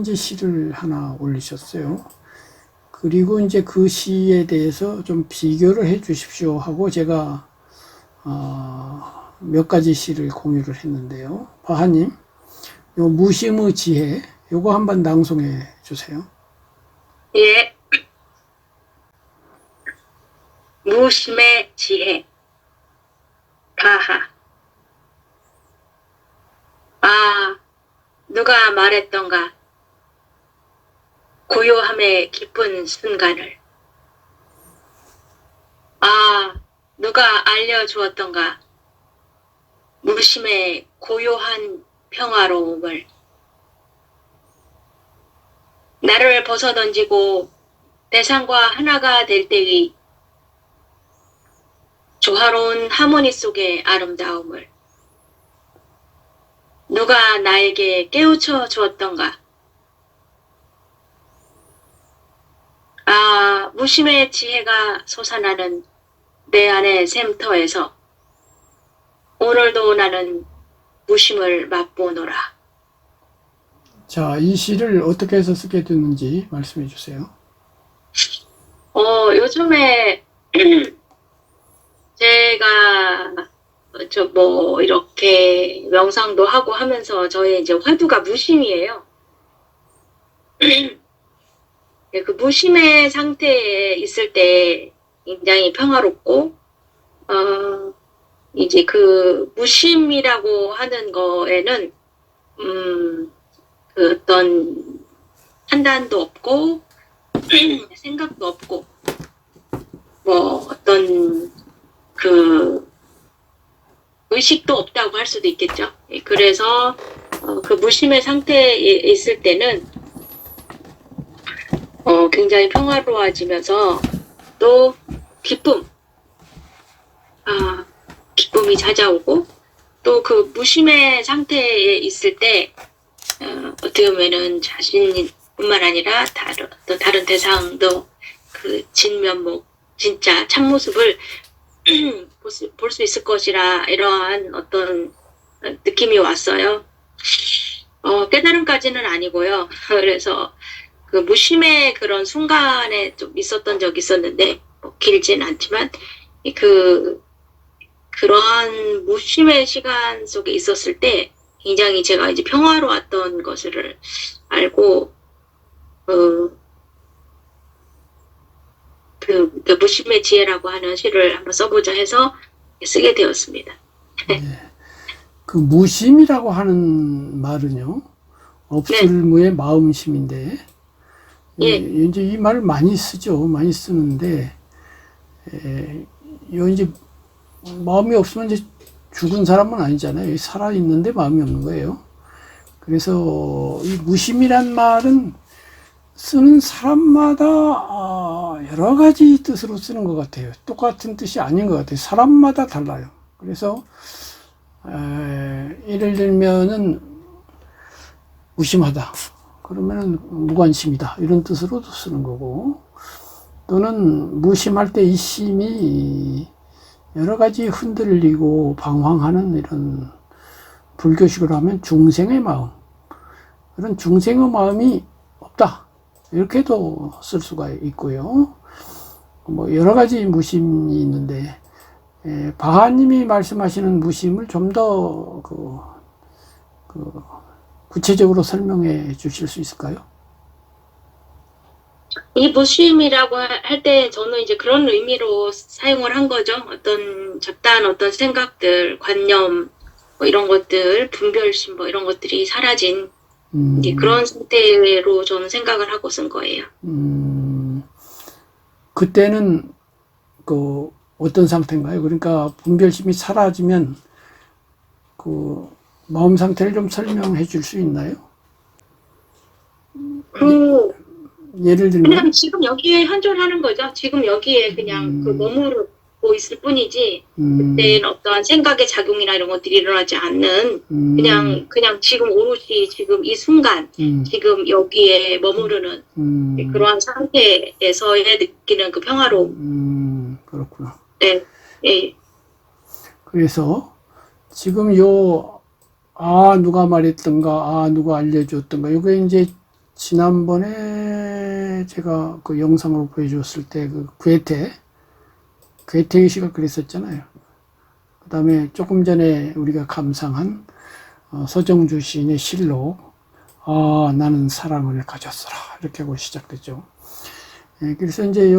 이제 시를 하나 올리셨어요. 그리고 이제 그 시에 대해서 좀 비교를 해 주십시오 하고 제가 몇 가지 시를 공유를 했는데요. 바하님, 요 무심의 지혜, 요거 한번 낭송해 주세요. 예. 무심의 지혜. 바하. 아, 누가 말했던가. 고요함의 깊은 순간을. 아, 누가 알려주었던가. 무심의 고요한 평화로움을. 나를 벗어던지고 대상과 하나가 될 때의 조화로운 하모니 속의 아름다움을. 누가 나에게 깨우쳐 주었던가. 아, 무심의 지혜가 솟아나는 내 안의 샘터에서 오늘도 나는 무심을 맛보노라. 자, 이 시를 어떻게 해서 쓰게 됐는지 말씀해 주세요. 요즘에 제가 이렇게 명상도 하고 하면서 저의 이제 화두가 무심이에요. 그 무심의 상태에 있을 때 굉장히 평화롭고, 이제 그 무심이라고 하는 거에는, 그 어떤 판단도 없고, 생각도 없고, 뭐 어떤 그 의식도 없다고 할 수도 있겠죠. 그래서 그 무심의 상태에 있을 때는 굉장히 평화로워지면서 또 기쁨이 찾아오고, 또 그 무심의 상태에 있을 때 어떻게 보면은 자신뿐만 아니라 또 다른 대상도 그 진면목, 진짜 참모습을 볼 수 있을 것이라 이러한 어떤 느낌이 왔어요. 깨달음까지는 아니고요. 그래서 그 무심의 그런 순간에 좀 있었던 적이 있었는데, 뭐 길지는 않지만, 그러한 무심의 시간 속에 있었을 때 굉장히 제가 이제 평화로웠던 것을 알고, 그 무심의 지혜라고 하는 시를 한번 써보자 해서 쓰게 되었습니다. 그 무심이라고 하는 말은요, 없을무의 마음심인데, 이제 이 말을 많이 쓰죠. 많이 쓰는데, 이제 마음이 없으면 이제 죽은 사람은 아니잖아요. 살아있는데 마음이 없는 거예요. 그래서 이 무심이란 말은 쓰는 사람마다 여러 가지 뜻으로 쓰는 것 같아요. 똑같은 뜻이 아닌 것 같아요. 사람마다 달라요. 그래서 예를 들면은 무심하다. 그러면은 무관심이다. 이런 뜻으로도 쓰는 거고, 또는 무심할 때 이 심이 여러 가지 흔들리고 방황하는 이런, 불교식으로 하면 중생의 마음, 그런 중생의 마음이 없다. 이렇게도 쓸 수가 있고요. 뭐 여러 가지 무심이 있는데, 바하님이 말씀하시는 무심을 좀 더 구체적으로 설명해 주실 수 있을까요? 이 무심이라고 할 때 저는 이제 그런 의미로 사용을 한 거죠. 어떤 잡다한 어떤 생각들, 관념, 뭐 이런 것들, 분별심, 뭐 이런 것들이 사라진 이제 그런 상태로 저는 생각을 하고 쓴 거예요. 그때는 그 어떤 상태인가요? 그러니까 분별심이 사라지면 그 마음 상태를 좀 설명해 줄 수 있나요? 예를 들면 그냥 지금 여기에 현존하는 거죠. 지금 여기에 그냥 그 머무르고 있을 뿐이지, 그때는 어떠한 생각의 작용이나 이런 것들이 일어나지 않는, 그냥 지금 오롯이 지금 이 순간, 지금 여기에 머무르는 그러한 상태에서의 느끼는 그 평화로움. 그렇구나. 네, 예. 그래서 지금 누가 말했던가, 누가 알려줬던가, 이게 이제 지난번에 제가 그 영상으로 보여줬을 때 그 괴테의 시가 그랬었잖아요. 그 다음에 조금 전에 우리가 감상한 서정주 시인의 실록, 나는 사랑을 가졌어라. 이렇게 하고 시작됐죠. 그래서 이제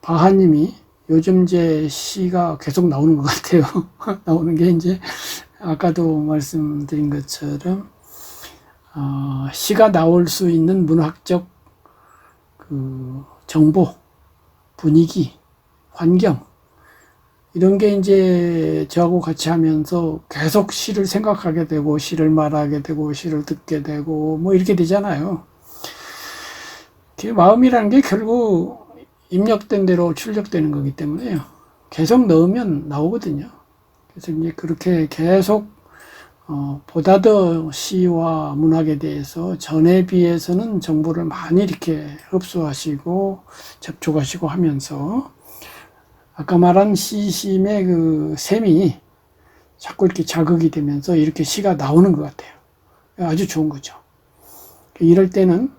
바하님이 요즘 이제 시가 계속 나오는 것 같아요. 나오는 게 이제, 아까도 말씀드린 것처럼 시가 나올 수 있는 문학적 그 정보, 분위기, 환경 이런 게 이제 저하고 같이 하면서 계속 시를 생각하게 되고 시를 말하게 되고 시를 듣게 되고 뭐 이렇게 되잖아요. 그 마음이라는 게 결국 입력된 대로 출력되는 거기 때문에요. 계속 넣으면 나오거든요. 그래서 이제 그렇게 계속 보다 더 시와 문학에 대해서 전에 비해서는 정보를 많이 이렇게 흡수하시고 접촉하시고 하면서 아까 말한 시심의 그 셈이 자꾸 이렇게 자극이 되면서 이렇게 시가 나오는 것 같아요. 아주 좋은 거죠. 이럴 때는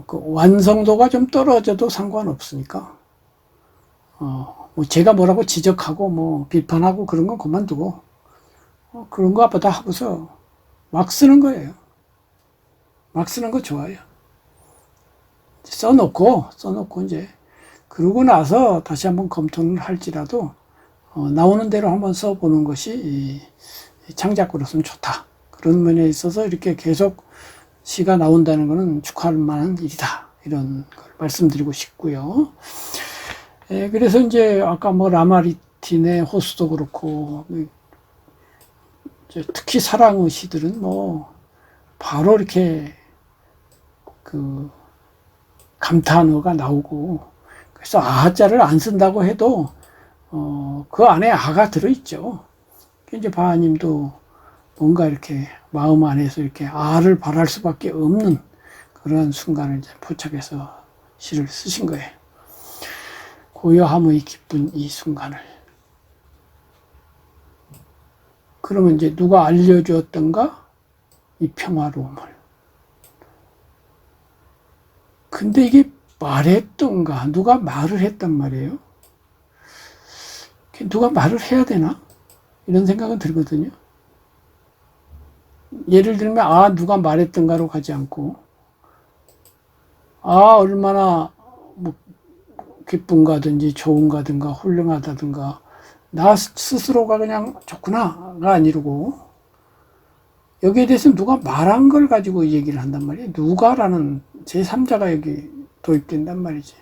그 완성도가 좀 떨어져도 상관없으니까 뭐 제가 뭐라고 지적하고 뭐 비판하고 그런 건 그만두고 그런 거 보다 하고서 막 쓰는 거예요. 막 쓰는 거 좋아요. 써놓고 이제 그러고 나서 다시 한번 검토를 할지라도 나오는 대로 한번 써보는 것이 창작으로서는 좋다. 그런 면에 있어서 이렇게 계속 시가 나온다는 것은 축하할 만한 일이다. 이런 걸 말씀드리고 싶고요. 그래서 이제 아까 뭐 라마르틴의 호수도 그렇고 특히 사랑의 시들은 뭐 바로 이렇게 그 감탄어가 나오고 그래서 아자를 안 쓴다고 해도 그 안에 아가 들어있죠. 이제 바하님도 뭔가 이렇게 마음 안에서 이렇게 아를 바랄 수밖에 없는 그런 순간을 이제 포착해서 시를 쓰신 거예요. 고요함의 기쁜 이 순간을. 그러면 이제 누가 알려주었던가? 이 평화로움을. 근데 이게 말했던가? 누가 말을 했단 말이에요. 누가 말을 해야 되나? 이런 생각은 들거든요. 예를 들면 누가 말했던가로 가지 않고 얼마나 뭐 기쁜가든지 좋은가든가 훌륭하다든가 나 스스로가 그냥 좋구나가 아니고 여기에 대해서 누가 말한 걸 가지고 얘기를 한단 말이에요. 누가라는 제3자가 여기 도입된단 말이지.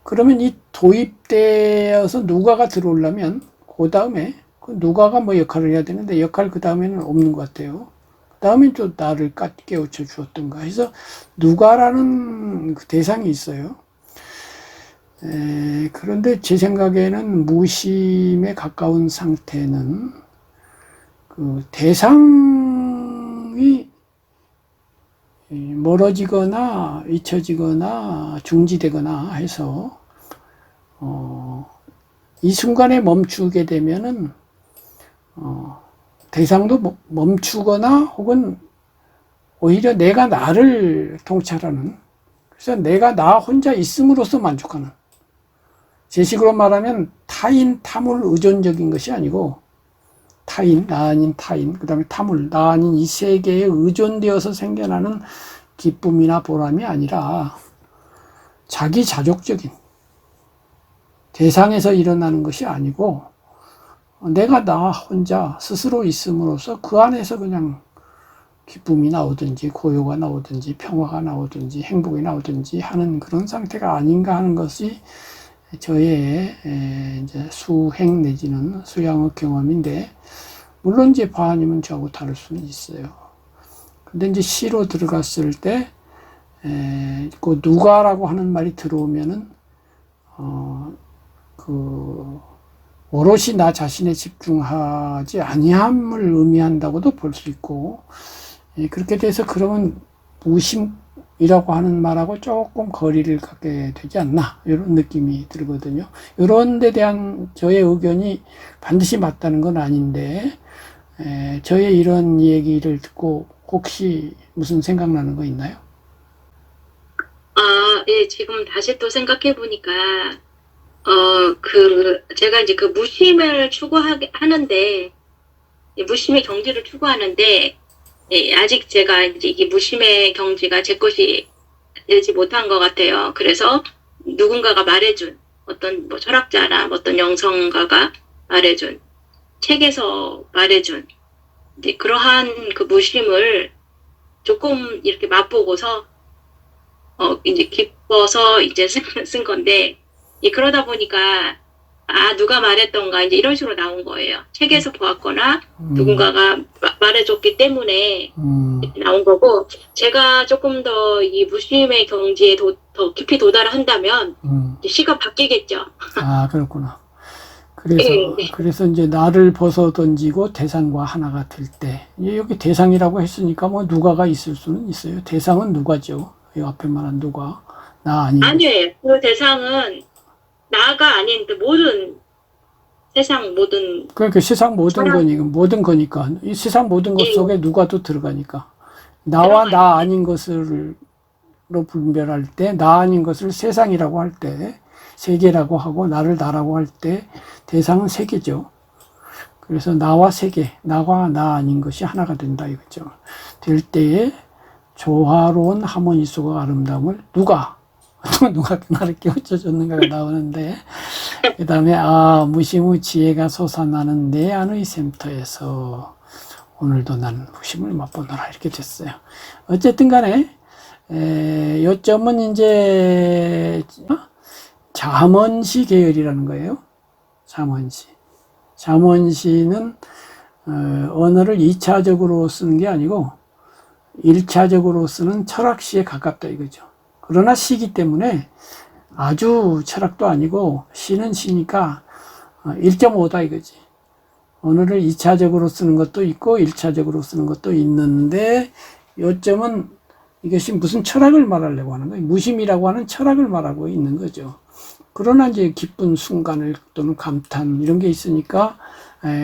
그러면 이 도입되어서 누가가 들어오려면 그 다음에 그 누가가 뭐 역할을 해야 되는데 역할 그 다음에는 없는 것 같아요. 그 다음에 또 나를 깨우쳐 주었던가 해서 누가라는 그 대상이 있어요. 그런데 제 생각에는 무심에 가까운 상태는 그 대상이 멀어지거나 잊혀지거나 중지되거나 해서 이 순간에 멈추게 되면은 대상도 멈추거나 혹은 오히려 내가 나를 통찰하는 그래서 내가 나 혼자 있음으로써 만족하는 제 식으로 말하면 타인, 타물 의존적인 것이 아니고 타인, 나 아닌 타인, 그 다음에 타물, 나 아닌 이 세계에 의존되어서 생겨나는 기쁨이나 보람이 아니라 자기 자족적인 대상에서 일어나는 것이 아니고 내가 나 혼자 스스로 있음으로써 그 안에서 그냥 기쁨이 나오든지 고요가 나오든지 평화가 나오든지 행복이 나오든지 하는 그런 상태가 아닌가 하는 것이 저의 이제 수행 내지는 수양의 경험인데 물론 이제 바하님은 저하고 다를 수는 있어요. 근데 이제 시로 들어갔을 때 그 누가라고 하는 말이 들어오면은 그 오롯이 나 자신에 집중하지 아니함을 의미한다고도 볼 수 있고 그렇게 돼서 그러면 무심이라고 하는 말하고 조금 거리를 갖게 되지 않나 이런 느낌이 들거든요. 이런 데 대한 저의 의견이 반드시 맞다는 건 아닌데 저의 이런 얘기를 듣고 혹시 무슨 생각나는 거 있나요? 예, 지금 다시 또 생각해 보니까 제가 이제 그 무심을 추구하는데, 무심의 경지를 추구하는데, 아직 제가 이제 이게 무심의 경지가 제 것이 되지 못한 것 같아요. 그래서 누군가가 말해준 어떤 뭐 철학자나 어떤 영성가가 말해준 책에서 말해준 이제 그러한 그 무심을 조금 이렇게 맛보고서 이제 기뻐서 이제 쓴 건데 그러다 보니까 누가 말했던가 이제 이런 식으로 나온 거예요. 책에서 보았거나 누군가가 말해줬기 때문에 나온 거고 제가 조금 더 이 무심의 경지에 더 깊이 도달을 한다면 이제 시가 바뀌겠죠. 아, 그렇구나. 그래서, 네. 그래서 이제 나를 벗어 던지고 대상과 하나가 될 때, 여기 대상이라고 했으니까 뭐 누가가 있을 수는 있어요. 대상은 누가죠. 이 앞에 말한 누가. 나 아니고. 아니에요. 그 대상은 나가 아닌 그 모든 세상 모든 그러니까 세상 모든 사람- 거니까, 모든 거니까. 이 세상 모든 것 예. 속에 누가도 들어가니까. 나와 나 아닌 것으로 분별할 때, 나 아닌 것을 세상이라고 할 때, 세계라고 하고, 나를 나라고 할 때, 대상은 세계죠. 그래서 나와 세계, 나와 나 아닌 것이 하나가 된다 이거죠. 될 때에 조화로운 하모니 속의 아름다움을 누가 나를 깨우쳐줬는가가 나오는데, 그 다음에 무심의 지혜가 솟아나는 내 안의 샘터에서 오늘도 나는 무심을 맛보노라 이렇게 됐어요. 어쨌든 간에 요점은 이제 잠언시 계열이라는 거예요. 잠언시는 언어를 2차적으로 쓰는 게 아니고 1차적으로 쓰는 철학시에 가깝다 이거죠. 그러나 시기 때문에 아주 철학도 아니고 시는 시니까 1.5다 이거지. 언어를 2차적으로 쓰는 것도 있고 1차적으로 쓰는 것도 있는데 요점은 이것이 무슨 철학을 말하려고 하는 거예요. 무심이라고 하는 철학을 말하고 있는 거죠. 그러나 이제 기쁜 순간을 또는 감탄 이런 게 있으니까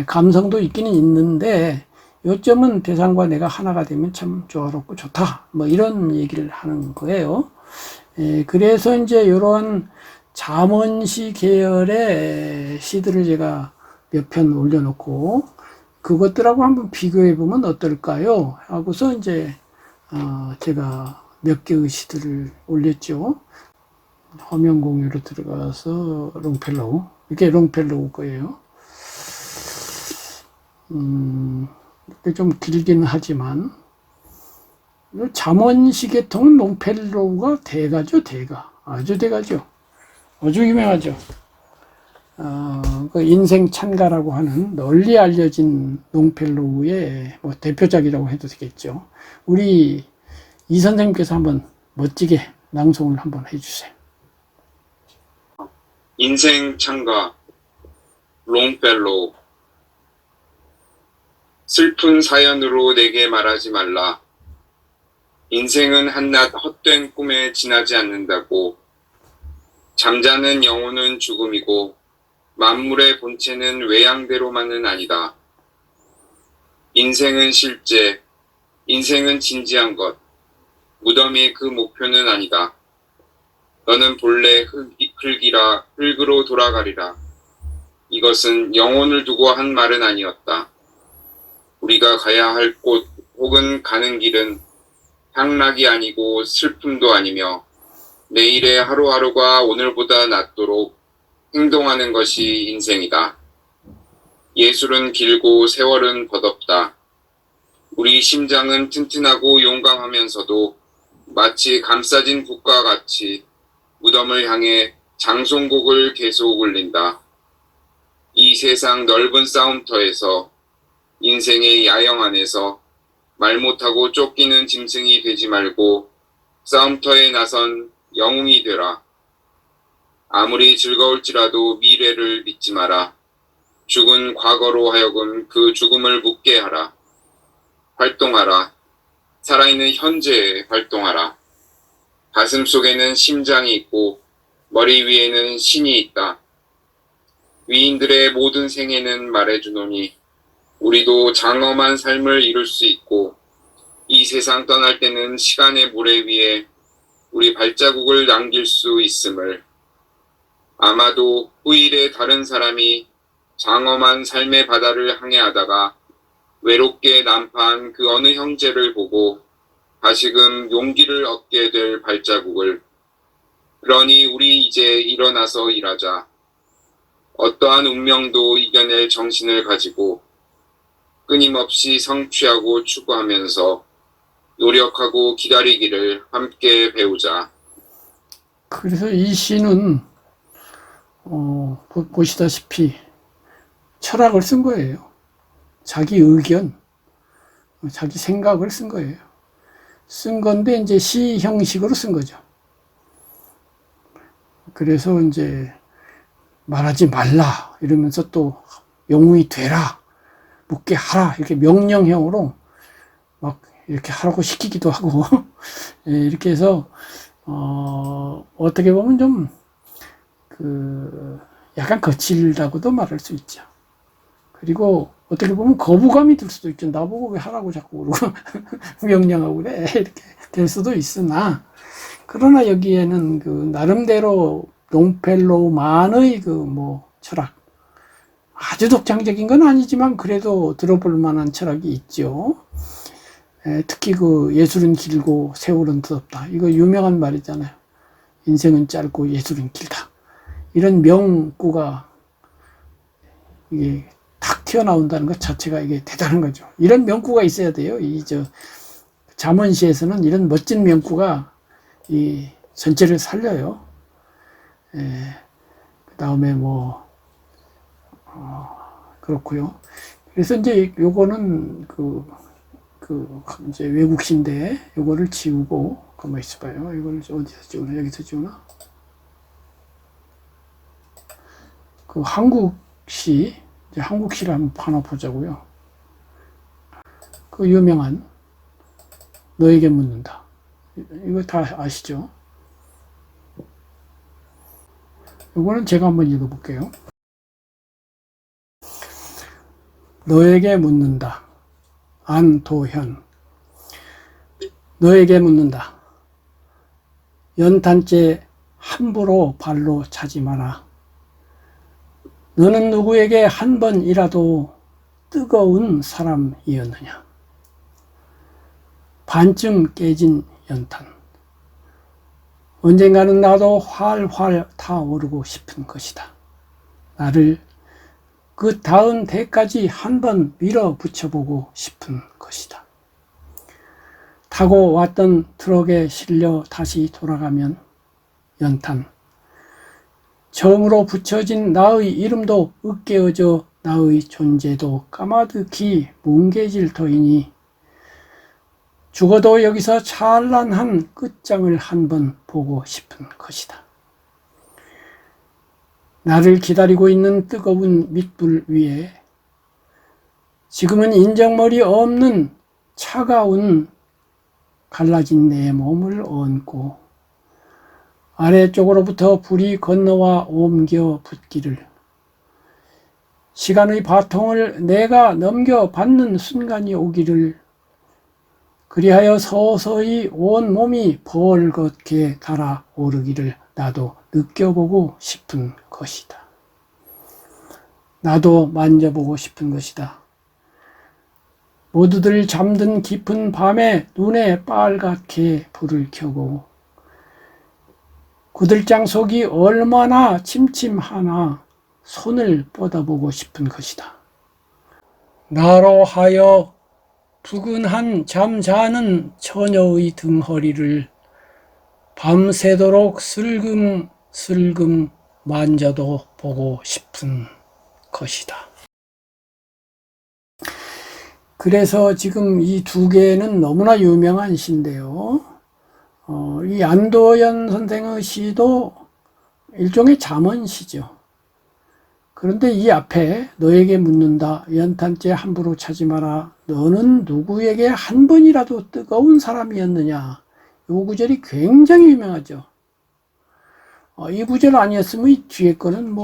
감성도 있기는 있는데 요점은 대상과 내가 하나가 되면 참 조화롭고 좋다. 뭐 이런 얘기를 하는 거예요. 그래서 이제 이런 잠언시 계열의 시들을 제가 몇 편 올려놓고 그것들하고 한번 비교해 보면 어떨까요? 하고서 이제 제가 몇 개의 시들을 올렸죠. 화면 공유로 들어가서 롱펠로우, 이게 롱펠로우 거예요. 이게 좀 길기는 하지만 잠언시 계통은 롱펠로우가 대가죠, 대가. 아주 대가죠. 아주 유명하죠. 그 인생 찬가라고 하는 널리 알려진 롱펠로우의 뭐 대표작이라고 해도 되겠죠. 우리 이 선생님께서 한번 멋지게 낭송을 한번 해주세요. 인생 찬가 롱펠로우. 슬픈 사연으로 내게 말하지 말라. 인생은 한낱 헛된 꿈에 지나지 않는다고. 잠자는 영혼은 죽음이고 만물의 본체는 외양대로만은 아니다. 인생은 실제, 인생은 진지한 것, 무덤이 그 목표는 아니다. 너는 본래 흙으로 돌아가리라. 이것은 영혼을 두고 한 말은 아니었다. 우리가 가야 할 곳 혹은 가는 길은 향락이 아니고 슬픔도 아니며 내일의 하루하루가 오늘보다 낫도록 행동하는 것이 인생이다. 예술은 길고 세월은 버겁다. 우리 심장은 튼튼하고 용감하면서도 마치 감싸진 붓과 같이 무덤을 향해 장송곡을 계속 울린다. 이 세상 넓은 싸움터에서 인생의 야영 안에서 말 못하고 쫓기는 짐승이 되지 말고 싸움터에 나선 영웅이 되라. 아무리 즐거울지라도 미래를 믿지 마라. 죽은 과거로 하여금 그 죽음을 묻게 하라. 활동하라. 살아있는 현재에 활동하라. 가슴 속에는 심장이 있고 머리 위에는 신이 있다. 위인들의 모든 생애는 말해주노니 우리도 장엄한 삶을 이룰 수 있고 이 세상 떠날 때는 시간의 모래 위에 우리 발자국을 남길 수 있음을. 아마도 후일에 다른 사람이 장엄한 삶의 바다를 항해하다가 외롭게 난파한 그 어느 형제를 보고 다시금 용기를 얻게 될 발자국을 그러니 우리 이제 일어나서 일하자. 어떠한 운명도 이겨낼 정신을 가지고 끊임없이 성취하고 추구하면서 노력하고 기다리기를 함께 배우자. 그래서 이 시는 보시다시피 철학을 쓴 거예요. 자기 의견, 자기 생각을 쓴 거예요. 쓴 건데 이제 시 형식으로 쓴 거죠. 그래서 이제 말하지 말라 이러면서 또 영웅이 되라, 묻게 하라 이렇게 명령형으로 막 이렇게 하라고 시키기도 하고 이렇게 해서 어떻게 보면 좀 약간 거칠다고도 말할 수 있죠. 그리고 어떻게 보면 거부감이 들 수도 있죠. 나보고 왜 하라고 자꾸 그러고 명령하고 그래 이렇게 될 수도 있으나, 그러나 여기에는 나름대로 롱펠로우만의 철학, 아주 독창적인 건 아니지만 그래도 들어볼 만한 철학이 있죠. 특히 예술은 길고 세월은 더덥다, 이거 유명한 말이잖아요. 인생은 짧고 예술은 길다. 이런 명구가 이게 탁 튀어나온다는 것 자체가 이게 대단한 거죠. 이런 명구가 있어야 돼요. 잠언시에서는 이런 멋진 명구가 이 전체를 살려요. 그 다음에 그렇고요. 그래서 이제 요거는 이제 외국시인데 요거를 지우고 가만히 있어봐요. 이걸 어디서 지우나? 여기서 지우나? 한국시, 이제 한국시를 하나 보자고요. 유명한 너에게 묻는다. 이거 다 아시죠? 이거는 제가 한번 읽어볼게요. 너에게 묻는다. 안도현. 너에게 묻는다. 연탄재 함부로 발로 차지 마라. 너는 누구에게 한 번이라도 뜨거운 사람이었느냐? 반쯤 깨진 연탄. 언젠가는 나도 활활 타오르고 싶은 것이다. 나를 그 닿은 데까지 한 번 밀어붙여보고 싶은 것이다. 타고 왔던 트럭에 실려 다시 돌아가면 연탄, 처음으로 붙여진 나의 이름도 으깨어져 나의 존재도 까마득히 뭉개질 터이니 죽어도 여기서 찬란한 끝장을 한번 보고 싶은 것이다. 나를 기다리고 있는 뜨거운 밑불 위에 지금은 인정머리 없는 차가운 갈라진 내 몸을 얹고 아래쪽으로부터 불이 건너와 옮겨 붙기를, 시간의 바통을 내가 넘겨받는 순간이 오기를, 그리하여 서서히 온 몸이 벌겋게 달아오르기를 나도 느껴보고 싶은 것이다. 나도 만져보고 싶은 것이다. 모두들 잠든 깊은 밤에 눈에 빨갛게 불을 켜고 구들장 속이 얼마나 침침하나 손을 뻗어보고 싶은 것이다. 나로 하여 푸근한 잠자는 처녀의 등허리를 밤새도록 슬금슬금 만져도 보고 싶은 것이다. 그래서 지금 이 두 개는 너무나 유명한 시인데요. 이 안도현 선생의 시도 일종의 잠언시죠. 그런데 이 앞에 너에게 묻는다. 연탄재 함부로 차지 마라. 너는 누구에게 한 번이라도 뜨거운 사람이었느냐. 이 구절이 굉장히 유명하죠. 이 구절 아니었으면 이 뒤에 거는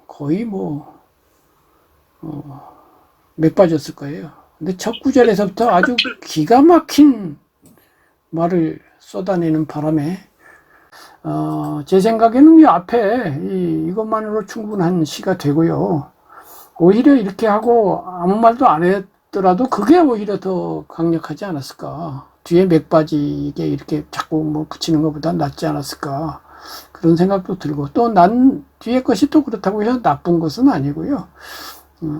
거의 맥 빠졌을 거예요. 근데 첫 구절에서부터 아주 기가 막힌 말을 쏟아내는 바람에 제 생각에는 이 앞에 이것만으로 충분한 시가 되고요. 오히려 이렇게 하고 아무 말도 안 했더라도 그게 오히려 더 강력하지 않았을까. 뒤에 맥 빠지게 이렇게 자꾸 붙이는 것보다 낫지 않았을까. 그런 생각도 들고, 또 난 뒤에 것이 또 그렇다고 해서 나쁜 것은 아니고요.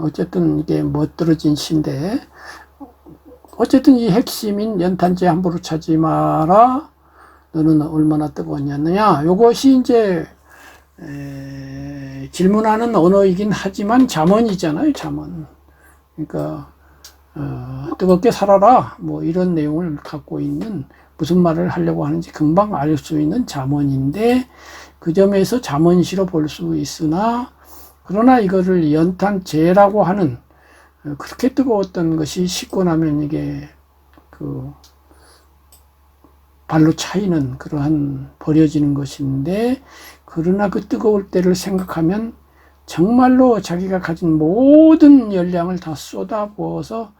어쨌든 이게 멋들어진 시인데, 어쨌든 이 핵심인 연탄재 함부로 차지 마라, 너는 얼마나 뜨거웠냐느냐, 요것이 이제 질문하는 언어이긴 하지만 잠언이잖아요, 잠언. 그러니까 뜨겁게 살아라, 뭐 이런 내용을 갖고 있는, 무슨 말을 하려고 하는지 금방 알 수 있는 잠언인데, 그 점에서 잠언시로 볼 수 있으나, 그러나 이거를 연탄재라고 하는, 그렇게 뜨거웠던 것이 식고 나면 이게 발로 차이는 그러한 버려지는 것인데, 그러나 그 뜨거울 때를 생각하면 정말로 자기가 가진 모든 열량을 다 쏟아부어서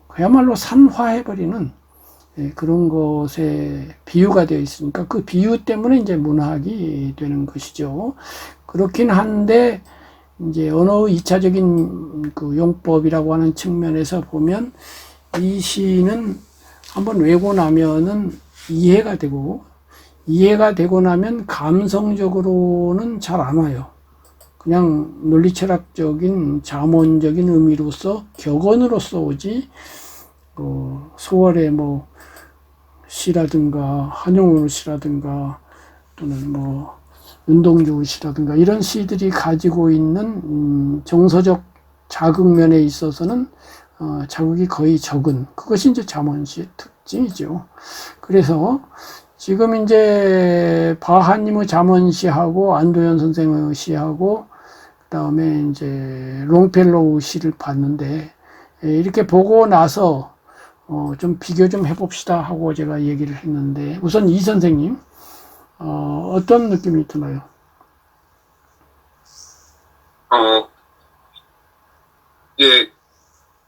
그야말로 산화해버리는 그런 것에 비유가 되어 있으니까, 그 비유 때문에 이제 문학이 되는 것이죠. 그렇긴 한데, 이제 언어의 2차적인 그 용법이라고 하는 측면에서 보면, 이 시는 한번 외고 나면은 이해가 되고 나면 감성적으로는 잘 안 와요. 그냥 논리철학적인 잠언적인 의미로서, 격언으로서 오지, 소월의 뭐 시라든가 한용운 시라든가 또는 뭐 윤동주 시라든가 이런 시들이 가지고 있는 정서적 자극면에 있어서는 자극이 거의 적은, 그것이 이제 잠언시의 특징이죠. 그래서 지금 이제 바하님의 잠언시하고 안도현 선생의 시하고 그다음에 이제 롱펠로우 시를 봤는데, 이렇게 보고 나서 좀 비교 좀 해봅시다 하고 제가 얘기를 했는데, 우선 이 선생님 어떤 느낌이 드나요? 이제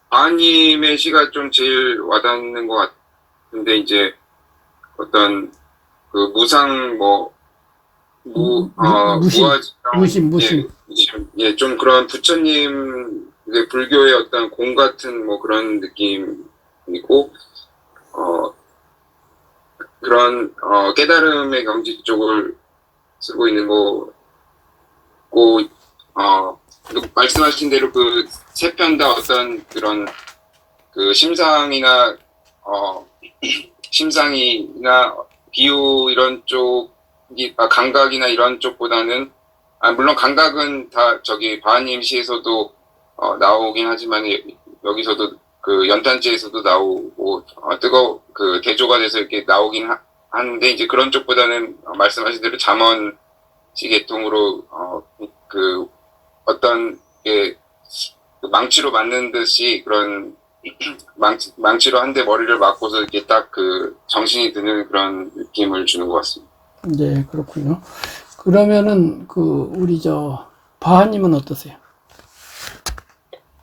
바하님의 시가 좀 제일 와닿는 것 같은데, 이제 어떤 그 무상 무아지경, 무심. 예, 좀 그런 부처님, 불교의 어떤 공 같은 뭐 그런 느낌이고, 그런 깨달음의 경지 쪽을 쓰고 있는 거고, 말씀하신 대로 그 세 편 다 어떤 그런 그 심상이나 비유 이런 쪽이, 감각이나 이런 쪽보다는, 물론 감각은 다 저기 바하님 시에서도 나오긴 하지만, 여기서도 그 연탄재에서도 나오고, 그 대조가 돼서 이렇게 나오긴 하는데, 이제 그런 쪽보다는 말씀하신 대로 잠언시 계통으로 그 어떤 게 망치로 맞는 듯이 그런 망치로 한 대 머리를 맞고서 이렇게 딱 그 정신이 드는 그런 느낌을 주는 것 같습니다. 네, 그렇군요. 그러면은 우리 바하님은 어떠세요?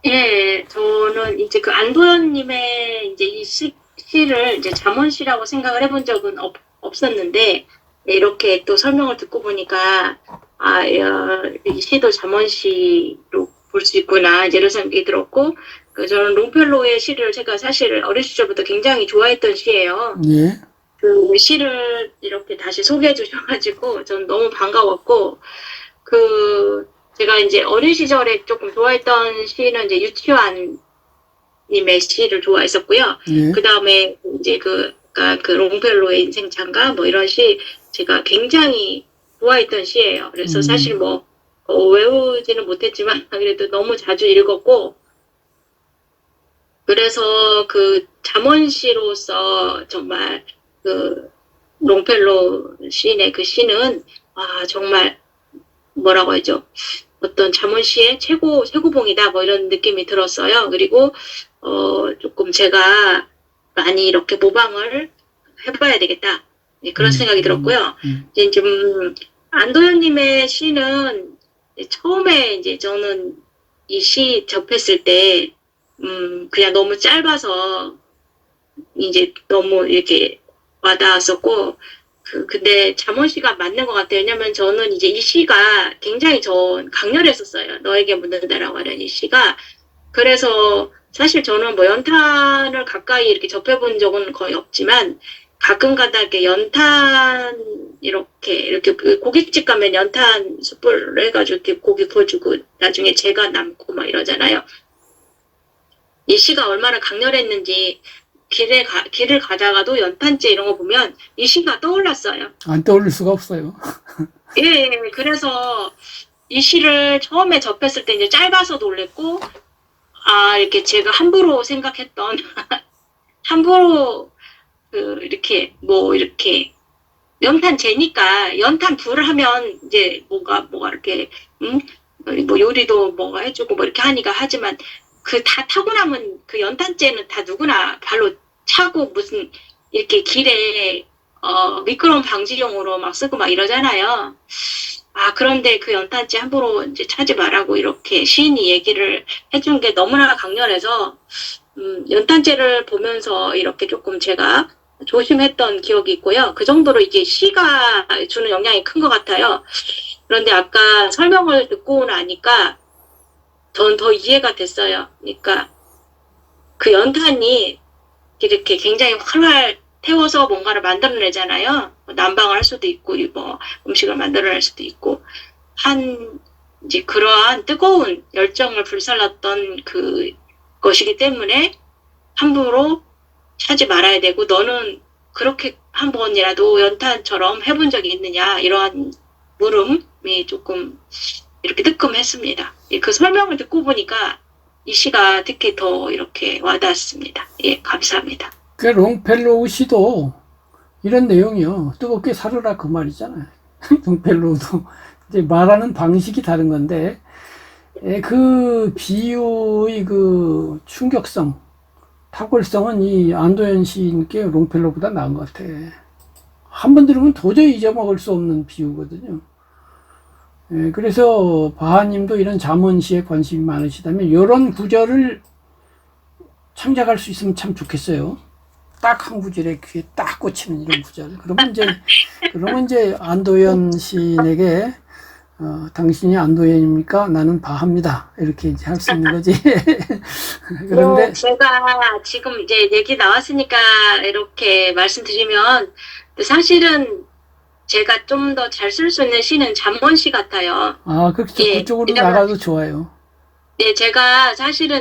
예, 저는 이제 그 안도현님의 이제 이 시를 이제 잠언시라고 생각을 해본 적은 없었는데, 이렇게 또 설명을 듣고 보니까, 이 시도 잠언시로 볼 수 있구나, 이제 이런 생각이 들었고, 저는 롱펠로우의 시를 제가 사실 어린 시절부터 굉장히 좋아했던 시예요. 예. 그 시를 이렇게 다시 소개해 주셔가지고 저는 너무 반가웠고, 제가 이제 어린 시절에 조금 좋아했던 시는 이제 유치환 님의 시를 좋아했었고요. 예. 그 다음에 이제 그 롱펠로의 인생 창가 뭐 이런 시 제가 굉장히 좋아했던 시예요. 그래서 사실 외우지는 못했지만 그래도 너무 자주 읽었고, 그래서 그 잠언시로서 정말 그 롱펠로 시인의 그 시는 정말 뭐라고 하죠? 어떤 잠언시의 최고봉이다 뭐 이런 느낌이 들었어요. 그리고 조금 제가 많이 이렇게 모방을 해봐야 되겠다, 그런 생각이 들었고요. 이제 좀 안도현님의 시는 처음에 이제 저는 이 시 접했을 때 그냥 너무 짧아서 이제 너무 이렇게 와닿았었고, 근데 잠언시가 맞는 것 같아요. 왜냐면 저는 이제 이 시가 굉장히 강렬했었어요. 너에게 묻는다라고 하는 이 시가. 그래서 사실 저는 뭐 연탄을 가까이 이렇게 접해본 적은 거의 없지만, 가끔가다 이렇게 연탄 이렇게 그 고깃집 가면 연탄 숯불로 해가지고 이렇게 고기 구워주고 나중에 제가 남고 막 이러잖아요. 이 시가 얼마나 강렬했는지 길을 가다가도 연탄재 이런 거 보면 이 시가 떠올랐어요. 안 떠올릴 수가 없어요. 예, 예. 그래서 이 시를 처음에 접했을 때 이제 짧아서 놀랬고, 아, 이렇게 제가 함부로 생각했던, 함부로, 이렇게, 연탄 재니까, 연탄 불을 하면, 이제, 뭐가 이렇게, 뭐 요리도 뭐가 해주고, 뭐 이렇게 하니까 하지만, 다 타고 남은 그 연탄재는 다 누구나 발로 차고, 무슨, 이렇게 길에, 미끄러움 방지용으로 막 쓰고 막 이러잖아요. 아, 그런데 그 연탄재 함부로 이제 차지 말라고 이렇게 시인이 얘기를 해준 게 너무나 강렬해서, 연탄재를 보면서 이렇게 조금 제가 조심했던 기억이 있고요. 그 정도로 이게 시가 주는 영향이 큰 것 같아요. 그런데 아까 설명을 듣고 나니까 전 더 이해가 됐어요. 그러니까 그 연탄이 이렇게 굉장히 활활 태워서 뭔가를 만들어내잖아요. 난방을 할 수도 있고, 뭐, 음식을 만들어낼 수도 있고, 이제 그러한 뜨거운 열정을 불살랐던 것이기 때문에 함부로 차지 말아야 되고, 너는 그렇게 한 번이라도 연탄처럼 해본 적이 있느냐, 이러한 물음이 조금 이렇게 뜨끔했습니다. 그 설명을 듣고 보니까 이 시가 특히 더 이렇게 와닿았습니다. 예, 감사합니다. 그 롱펠로우 시도 이런 내용이요. 뜨겁게 살으라 그 말이잖아요. 롱펠로우도 이제 말하는 방식이 다른 건데, 그 비유의 그 충격성, 탁월성은 이 안도현 시인께 롱펠로우보다 나은 것 같아. 한 번 들으면 도저히 잊어먹을 수 없는 비유거든요. 그래서 바하님도 이런 잠언시에 관심이 많으시다면 이런 구절을 창작할 수 있으면 참 좋겠어요. 딱 한 구절에 귀에 딱 꽂히는 이런 구절. 그러면 이제 안도현 시인에게 당신이 안도현입니까? 나는 바하입니다. 이렇게 이제 할 수 있는 거지. 그런데 제가 지금 이제 얘기 나왔으니까 이렇게 말씀드리면 사실은 제가 좀 더 잘 쓸 수 있는 시는 잠언시 같아요. 아, 그렇죠. 예, 그쪽으로 나가도 좋아요. 네, 제가 사실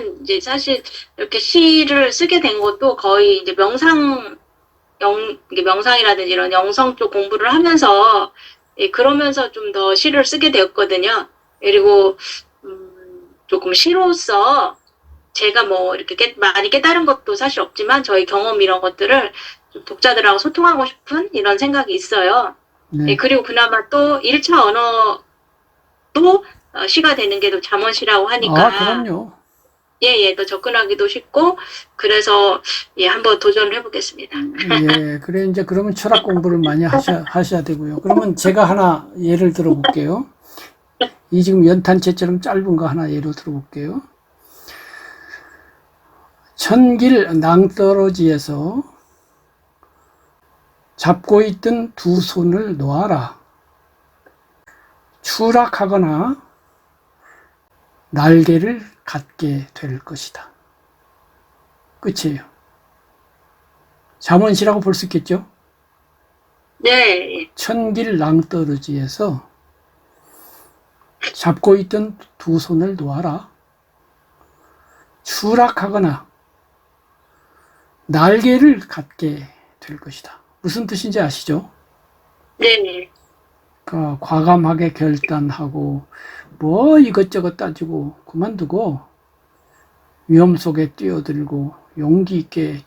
이렇게 시를 쓰게 된 것도 거의 이제 명상이라든지 이런 영성 쪽 공부를 하면서, 예, 그러면서 좀 더 시를 쓰게 되었거든요. 그리고, 조금 시로서 제가 뭐 이렇게 많이 깨달은 것도 사실 없지만 저희 경험 이런 것들을 좀 독자들하고 소통하고 싶은 이런 생각이 있어요. 네. 예, 그리고 그나마 또 1차 언어도 시가 되는 게 또 잠언시라고 하니까. 아, 그럼요. 예, 또 접근하기도 쉽고, 그래서, 예, 한번 도전을 해보겠습니다. 예, 그래, 이제 그러면 철학 공부를 많이 하셔야 되고요. 그러면 제가 하나 예를 들어볼게요. 이 지금 연탄재처럼 짧은 거 하나 예로 들어볼게요. 천길 낭떠러지에서 잡고 있던 두 손을 놓아라. 추락하거나 날개를 갖게 될 것이다. 끝이에요. 잠언시라고 볼 수 있겠죠? 네. 천길 낭떠러지에서 잡고 있던 두 손을 놓아라. 추락하거나 날개를 갖게 될 것이다. 무슨 뜻인지 아시죠? 네. 과감하게 결단하고 뭐 이것저것 따지고 그만두고 위험 속에 뛰어들고 용기 있게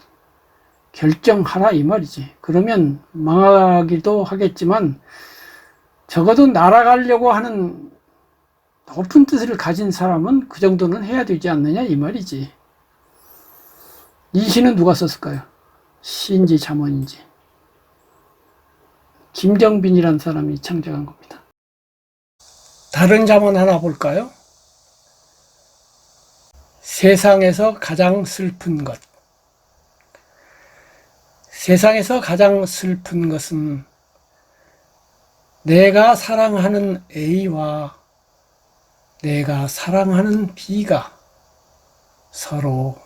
결정하라 이 말이지. 그러면 망하기도 하겠지만 적어도 날아가려고 하는 높은 뜻을 가진 사람은 그 정도는 해야 되지 않느냐 이 말이지. 이 시는 누가 썼을까요? 시인지 잠언인지. 김정빈이라는 사람이 창작한 겁니다. 다른 잠언 하나 볼까요? 세상에서 가장 슬픈 것. 세상에서 가장 슬픈 것은 내가 사랑하는 A와 내가 사랑하는 B가 서로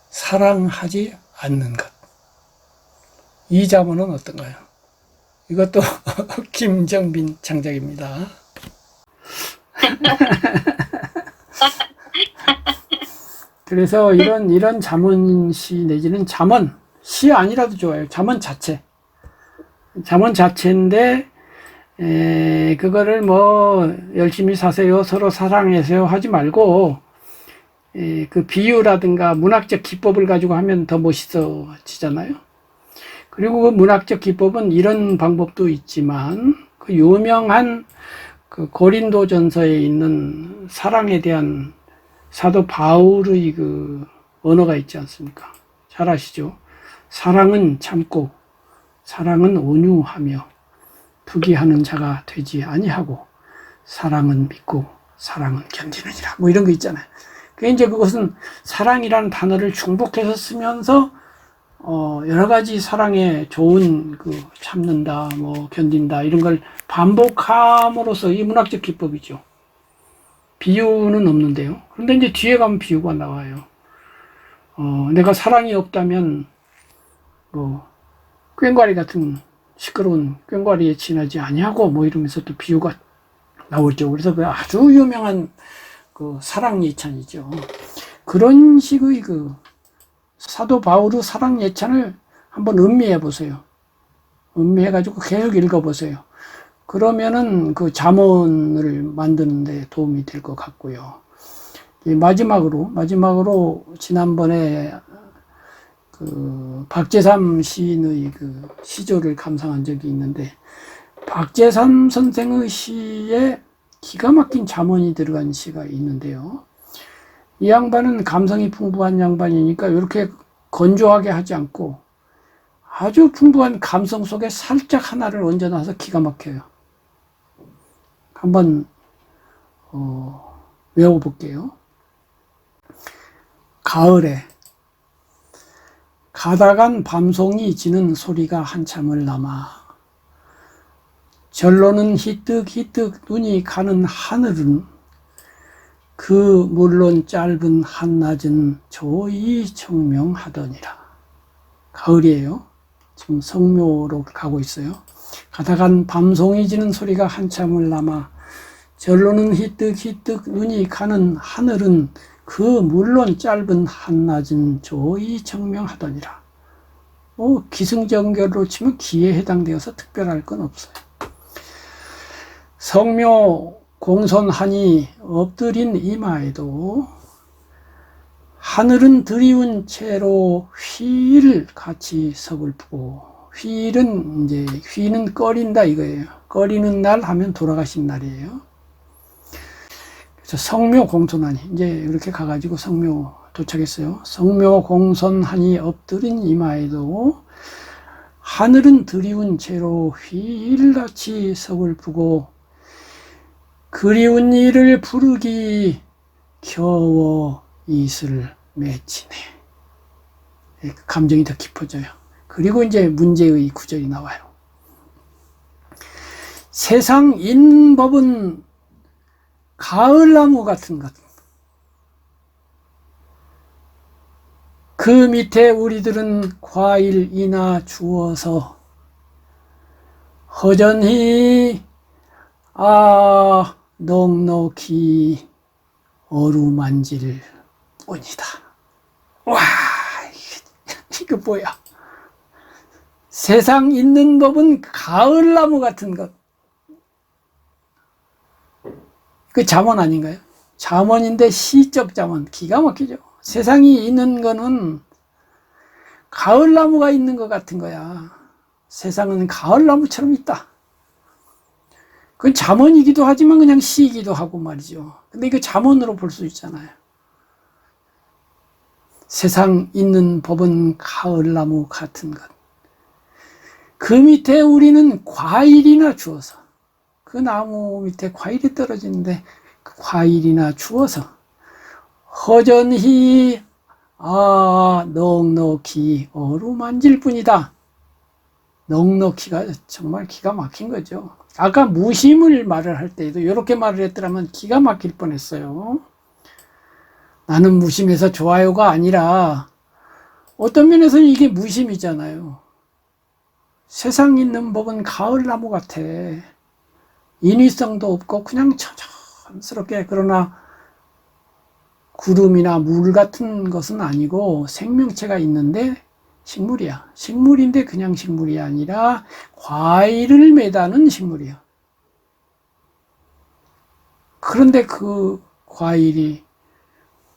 사랑하지 않는 것. 이 잠언은 어떤가요? 이것도 김정빈 창작입니다. 그래서 이런 잠언시 내지는 잠언, 시 아니라도 좋아요. 잠언 자체인데, 그거를 뭐, 열심히 사세요, 서로 사랑하세요 하지 말고, 그 비유라든가 문학적 기법을 가지고 하면 더 멋있어지잖아요. 그리고 그 문학적 기법은 이런 방법도 있지만, 그 유명한 그 고린도전서에 있는 사랑에 대한 사도 바울의 그 언어가 있지 않습니까? 잘 아시죠? 사랑은 참고, 사랑은 온유하며, 투기하는 자가 되지 아니하고, 사랑은 믿고, 사랑은 견디느니라. 뭐 이런 거 있잖아요. 이제 그것은 사랑이라는 단어를 중복해서 쓰면서, 여러 가지 사랑에 좋은 참는다, 뭐 견딘다, 이런 걸 반복함으로써 이 문학적 기법이죠. 비유는 없는데요. 그런데 이제 뒤에 가면 비유가 나와요. 내가 사랑이 없다면, 꽹과리 같은 시끄러운 꽹과리에 지나지 아니하고, 뭐 이러면서 또 비유가 나오죠. 그래서 그 아주 유명한 사랑 예찬이죠. 그런 식의 사도 바울의 사랑 예찬을 한번 음미해 보세요. 음미해가지고 계속 읽어보세요. 그러면은 그 잠언을 만드는데 도움이 될 것 같고요. 마지막으로 지난번에 박재삼 시인의 시조를 감상한 적이 있는데, 박재삼 선생의 시에 기가 막힌 잠언이 들어간 시가 있는데요. 이 양반은 감성이 풍부한 양반이니까 이렇게 건조하게 하지 않고 아주 풍부한 감성 속에 살짝 하나를 얹어놔서 기가 막혀요. 한번 외워볼게요. 가을에 가다간 밤송이 지는 소리가 한참을 남아 절로는 희뜩희뜩 눈이 가는 하늘은 그 물론 짧은 한낮은 조이 청명하더니라. 가을이에요. 지금 성묘로 가고 있어요. 가다간 밤송이 지는 소리가 한참을 남아 절로는 희뜩희뜩 눈이 가는 하늘은 그 물론 짧은 한낮은 조이 청명하더니라. 기승전결로 치면 기에 해당되어서 특별할 건 없어요. 성묘 공손하니 엎드린 이마에도 하늘은 드리운 채로 휘일 같이 서글프고, 휘는 꺼린다 이거예요. 꺼리는 날 하면 돌아가신 날이에요. 그래서 성묘 공손하니, 이제 이렇게 가가지고 성묘 도착했어요. 성묘 공손하니 엎드린 이마에도 하늘은 드리운 채로 휘일 같이 서글프고, 그리운 이를 부르기 겨워 이슬 맺히네. 감정이 더 깊어져요. 그리고 이제 문제의 구절이 나와요. 세상 인법은 가을나무 같은 것. 그 밑에 우리들은 과일이나 주워서 허전히 넉넉히 어루만질 뿐이다. 와, 이거 뭐야? 세상 있는 법은 가을나무 같은 것. 그 잠언 아닌가요? 잠언인데 시적 잠언. 기가 막히죠. 세상이 있는 거는 가을나무가 있는 것 같은 거야. 세상은 가을나무처럼 있다. 그건 잠언이기도 하지만 그냥 시이기도 하고 말이죠. 근데 이거 잠언으로 볼 수 있잖아요. 세상 있는 법은 가을나무 같은 것. 그 밑에 우리는 과일이나 주워서, 그 나무 밑에 과일이 떨어지는데 그 과일이나 주워서 허전히 넉넉히 어루만질 뿐이다. 넉넉히가 정말 기가 막힌 거죠. 아까 무심을 말을 할 때에도 이렇게 말을 했더라면 기가 막힐 뻔했어요. 나는 무심해서 좋아요가 아니라 어떤 면에서는 이게 무심이잖아요. 세상 있는 법은 가을나무 같아. 인위성도 없고 그냥 천천스럽게, 그러나 구름이나 물 같은 것은 아니고 생명체가 있는데 식물이야. 식물인데 그냥 식물이 아니라 과일을 매다는 식물이야. 그런데 그 과일이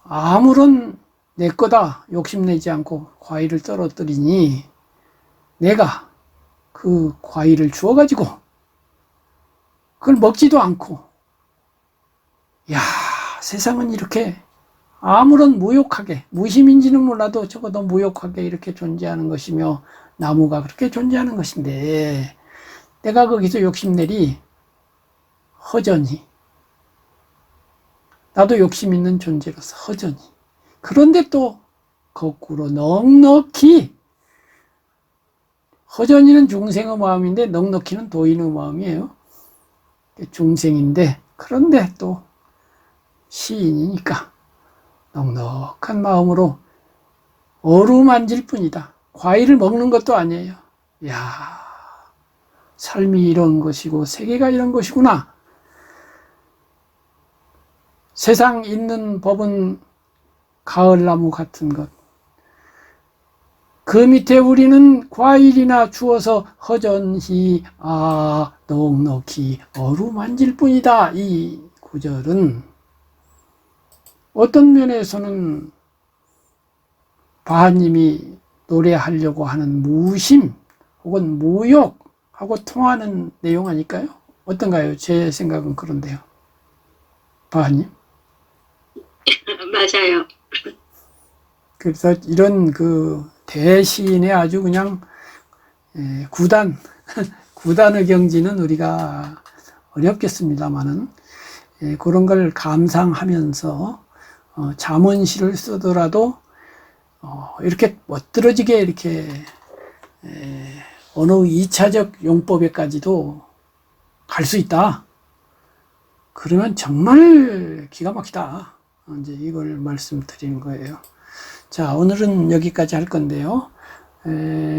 아무런 내 거다 욕심내지 않고 과일을 떨어뜨리니 내가 그 과일을 주워가지고 그걸 먹지도 않고, 야, 세상은 이렇게 아무런 무욕하게, 무심인지는 몰라도 적어도 무욕하게 이렇게 존재하는 것이며 나무가 그렇게 존재하는 것인데 내가 거기서 욕심내리 허전히, 나도 욕심 있는 존재로서 허전히, 그런데 또 거꾸로 넉넉히, 허전히는 중생의 마음인데 넉넉히는 도인의 마음이에요. 중생인데 그런데 또 시인이니까 넉넉한 마음으로 어루만질 뿐이다. 과일을 먹는 것도 아니에요. 야, 삶이 이런 것이고 세계가 이런 것이구나. 세상 있는 법은 가을나무 같은 것. 그 밑에 우리는 과일이나 주어서 허전히 넉넉히 어루만질 뿐이다. 이 구절은 어떤 면에서는 바하님이 노래하려고 하는 무심 혹은 무욕하고 통하는 내용 아닐까요? 어떤가요? 제 생각은 그런데요. 바하님? 맞아요. 그래서 이런 그 대시인의 아주 그냥 구단의 경지는 우리가 어렵겠습니다만은 그런 걸 감상하면서 잠언시를 쓰더라도 이렇게 멋들어지게 이렇게 어느 2차적 용법에까지도 갈 수 있다. 그러면 정말 기가 막히다. 이제 이걸 말씀드리는 거예요. 자, 오늘은 여기까지 할 건데요.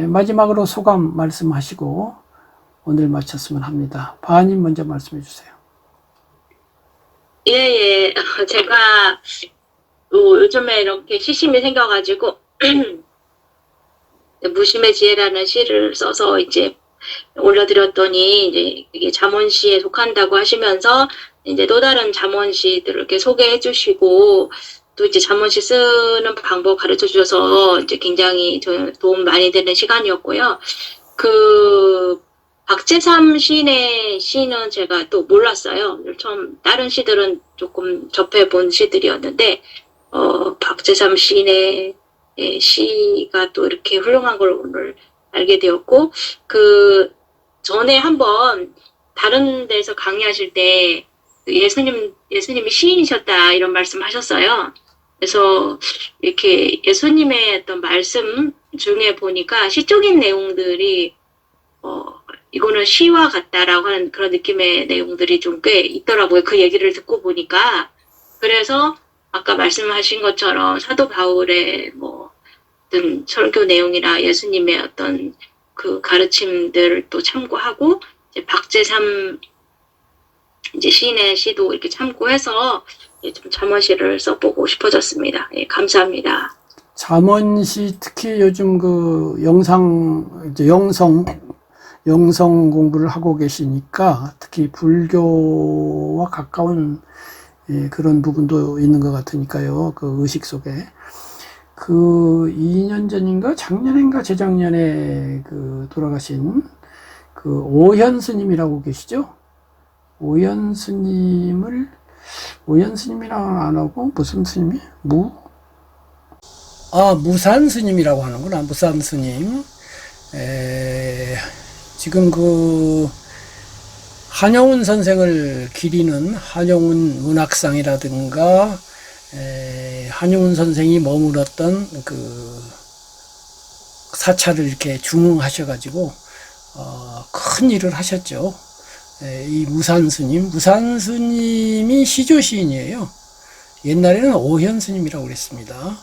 마지막으로 소감 말씀하시고 오늘 마쳤으면 합니다. 바하님 먼저 말씀해 주세요. 예. 제가 요즘에 이렇게 시심이 생겨가지고 무심의 지혜라는 시를 써서 이제 올려드렸더니 이제 이게 잠언시에 속한다고 하시면서 이제 또 다른 잠언시들을 이렇게 소개해 주시고 또 이제 잠언시 쓰는 방법 가르쳐 주셔서 이제 굉장히 도움 많이 되는 시간이었고요. 그 박재삼 시인의 시는 제가 또 몰랐어요. 처음 다른 시들은 조금 접해본 시들이었는데 박재삼 시인의 시가 또 이렇게 훌륭한 걸 오늘 알게 되었고, 그 전에 한번 다른 데서 강의하실 때 예수님이 시인이셨다 이런 말씀 하셨어요. 그래서 이렇게 예수님의 어떤 말씀 중에 보니까 시적인 내용들이 이거는 시와 같다라고 하는 그런 느낌의 내용들이 좀 꽤 있더라고요. 그 얘기를 듣고 보니까. 그래서 아까 말씀하신 것처럼 사도 바울의 뭐 어떤 설교 내용이나 예수님의 어떤 그 가르침들을 또 참고하고 이제 박재삼 이제 시인의 시도 이렇게 참고해서 좀 잠언시를 써보고 싶어졌습니다. 예, 감사합니다. 잠언시 특히 요즘 그 영성 공부를 하고 계시니까 특히 불교와 가까운 그런 부분도 있는 것 같으니까요. 그 의식 속에. 그 2년 전인가 작년인가 재작년에 그 돌아가신 그 오현 스님이라고 계시죠? 오현 스님이라고 안 하고 무슨 스님이? 무산 스님이라고 하는구나. 무산 스님. 지금 그 한용운 선생을 기리는 한용운 문학상이라든가 한용운 선생이 머물었던 그 사찰을 이렇게 중흥하셔가지고 큰 일을 하셨죠. 이 무산 스님이 시조 시인이에요. 옛날에는 오현 스님이라고 그랬습니다.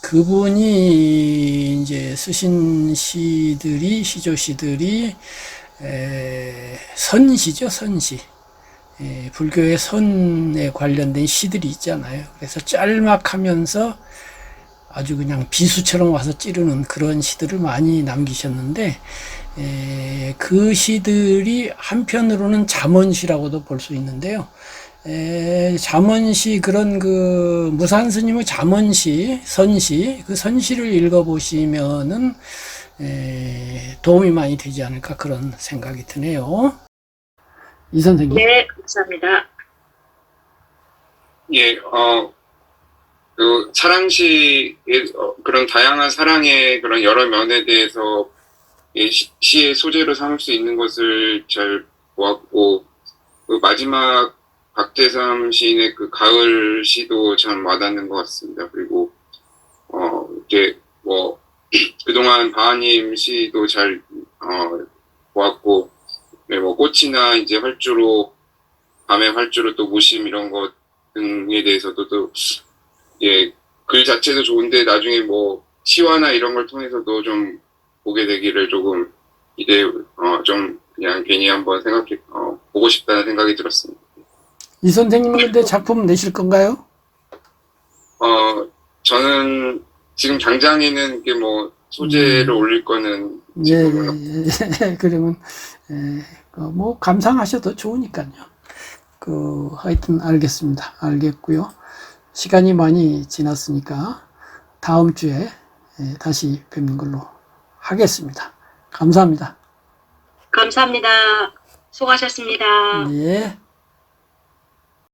그분이 이제 쓰신 시조시들이 선시죠, 선시. 불교의 선에 관련된 시들이 있잖아요. 그래서 짤막하면서 아주 그냥 비수처럼 와서 찌르는 그런 시들을 많이 남기셨는데, 그 시들이 한편으로는 잠언시라고도 볼 수 있는데요. 잠언시, 그런 그 무산 스님의 잠언시, 선시, 그 선시를 읽어보시면은 도움이 많이 되지 않을까 그런 생각이 드네요. 이 선생님. 네, 감사합니다. 예, 그 사랑시의 그런 다양한 사랑의 그런 여러 면에 대해서 시의 소재로 삼을 수 있는 것을 잘 보았고, 그 마지막 박재삼 시인의 그 가을 시도 참 와닿는 것 같습니다. 그리고 이렇게 뭐 그동안 바하님 시도 잘 보았고, 네, 뭐 꽃이나 이제 활주로, 밤의 활주로 또 무심 이런 것 등에 대해서도 또 예, 글 자체도 좋은데 나중에 뭐 시화나 이런 걸 통해서도 좀 보게 되기를 조금 좀 그냥 괜히 한번 보고 싶다는 생각이 들었습니다. 이 선생님은 근데 작품 내실 건가요? 저는 지금 당장에는 이게 뭐 소재를 올릴 거는 예, 지금은 그러면, 뭐, 감상하셔도 좋으니까요. 하여튼 알겠습니다. 알겠고요. 시간이 많이 지났으니까 다음 주에 다시 뵙는 걸로 하겠습니다. 감사합니다. 감사합니다. 수고하셨습니다. 예.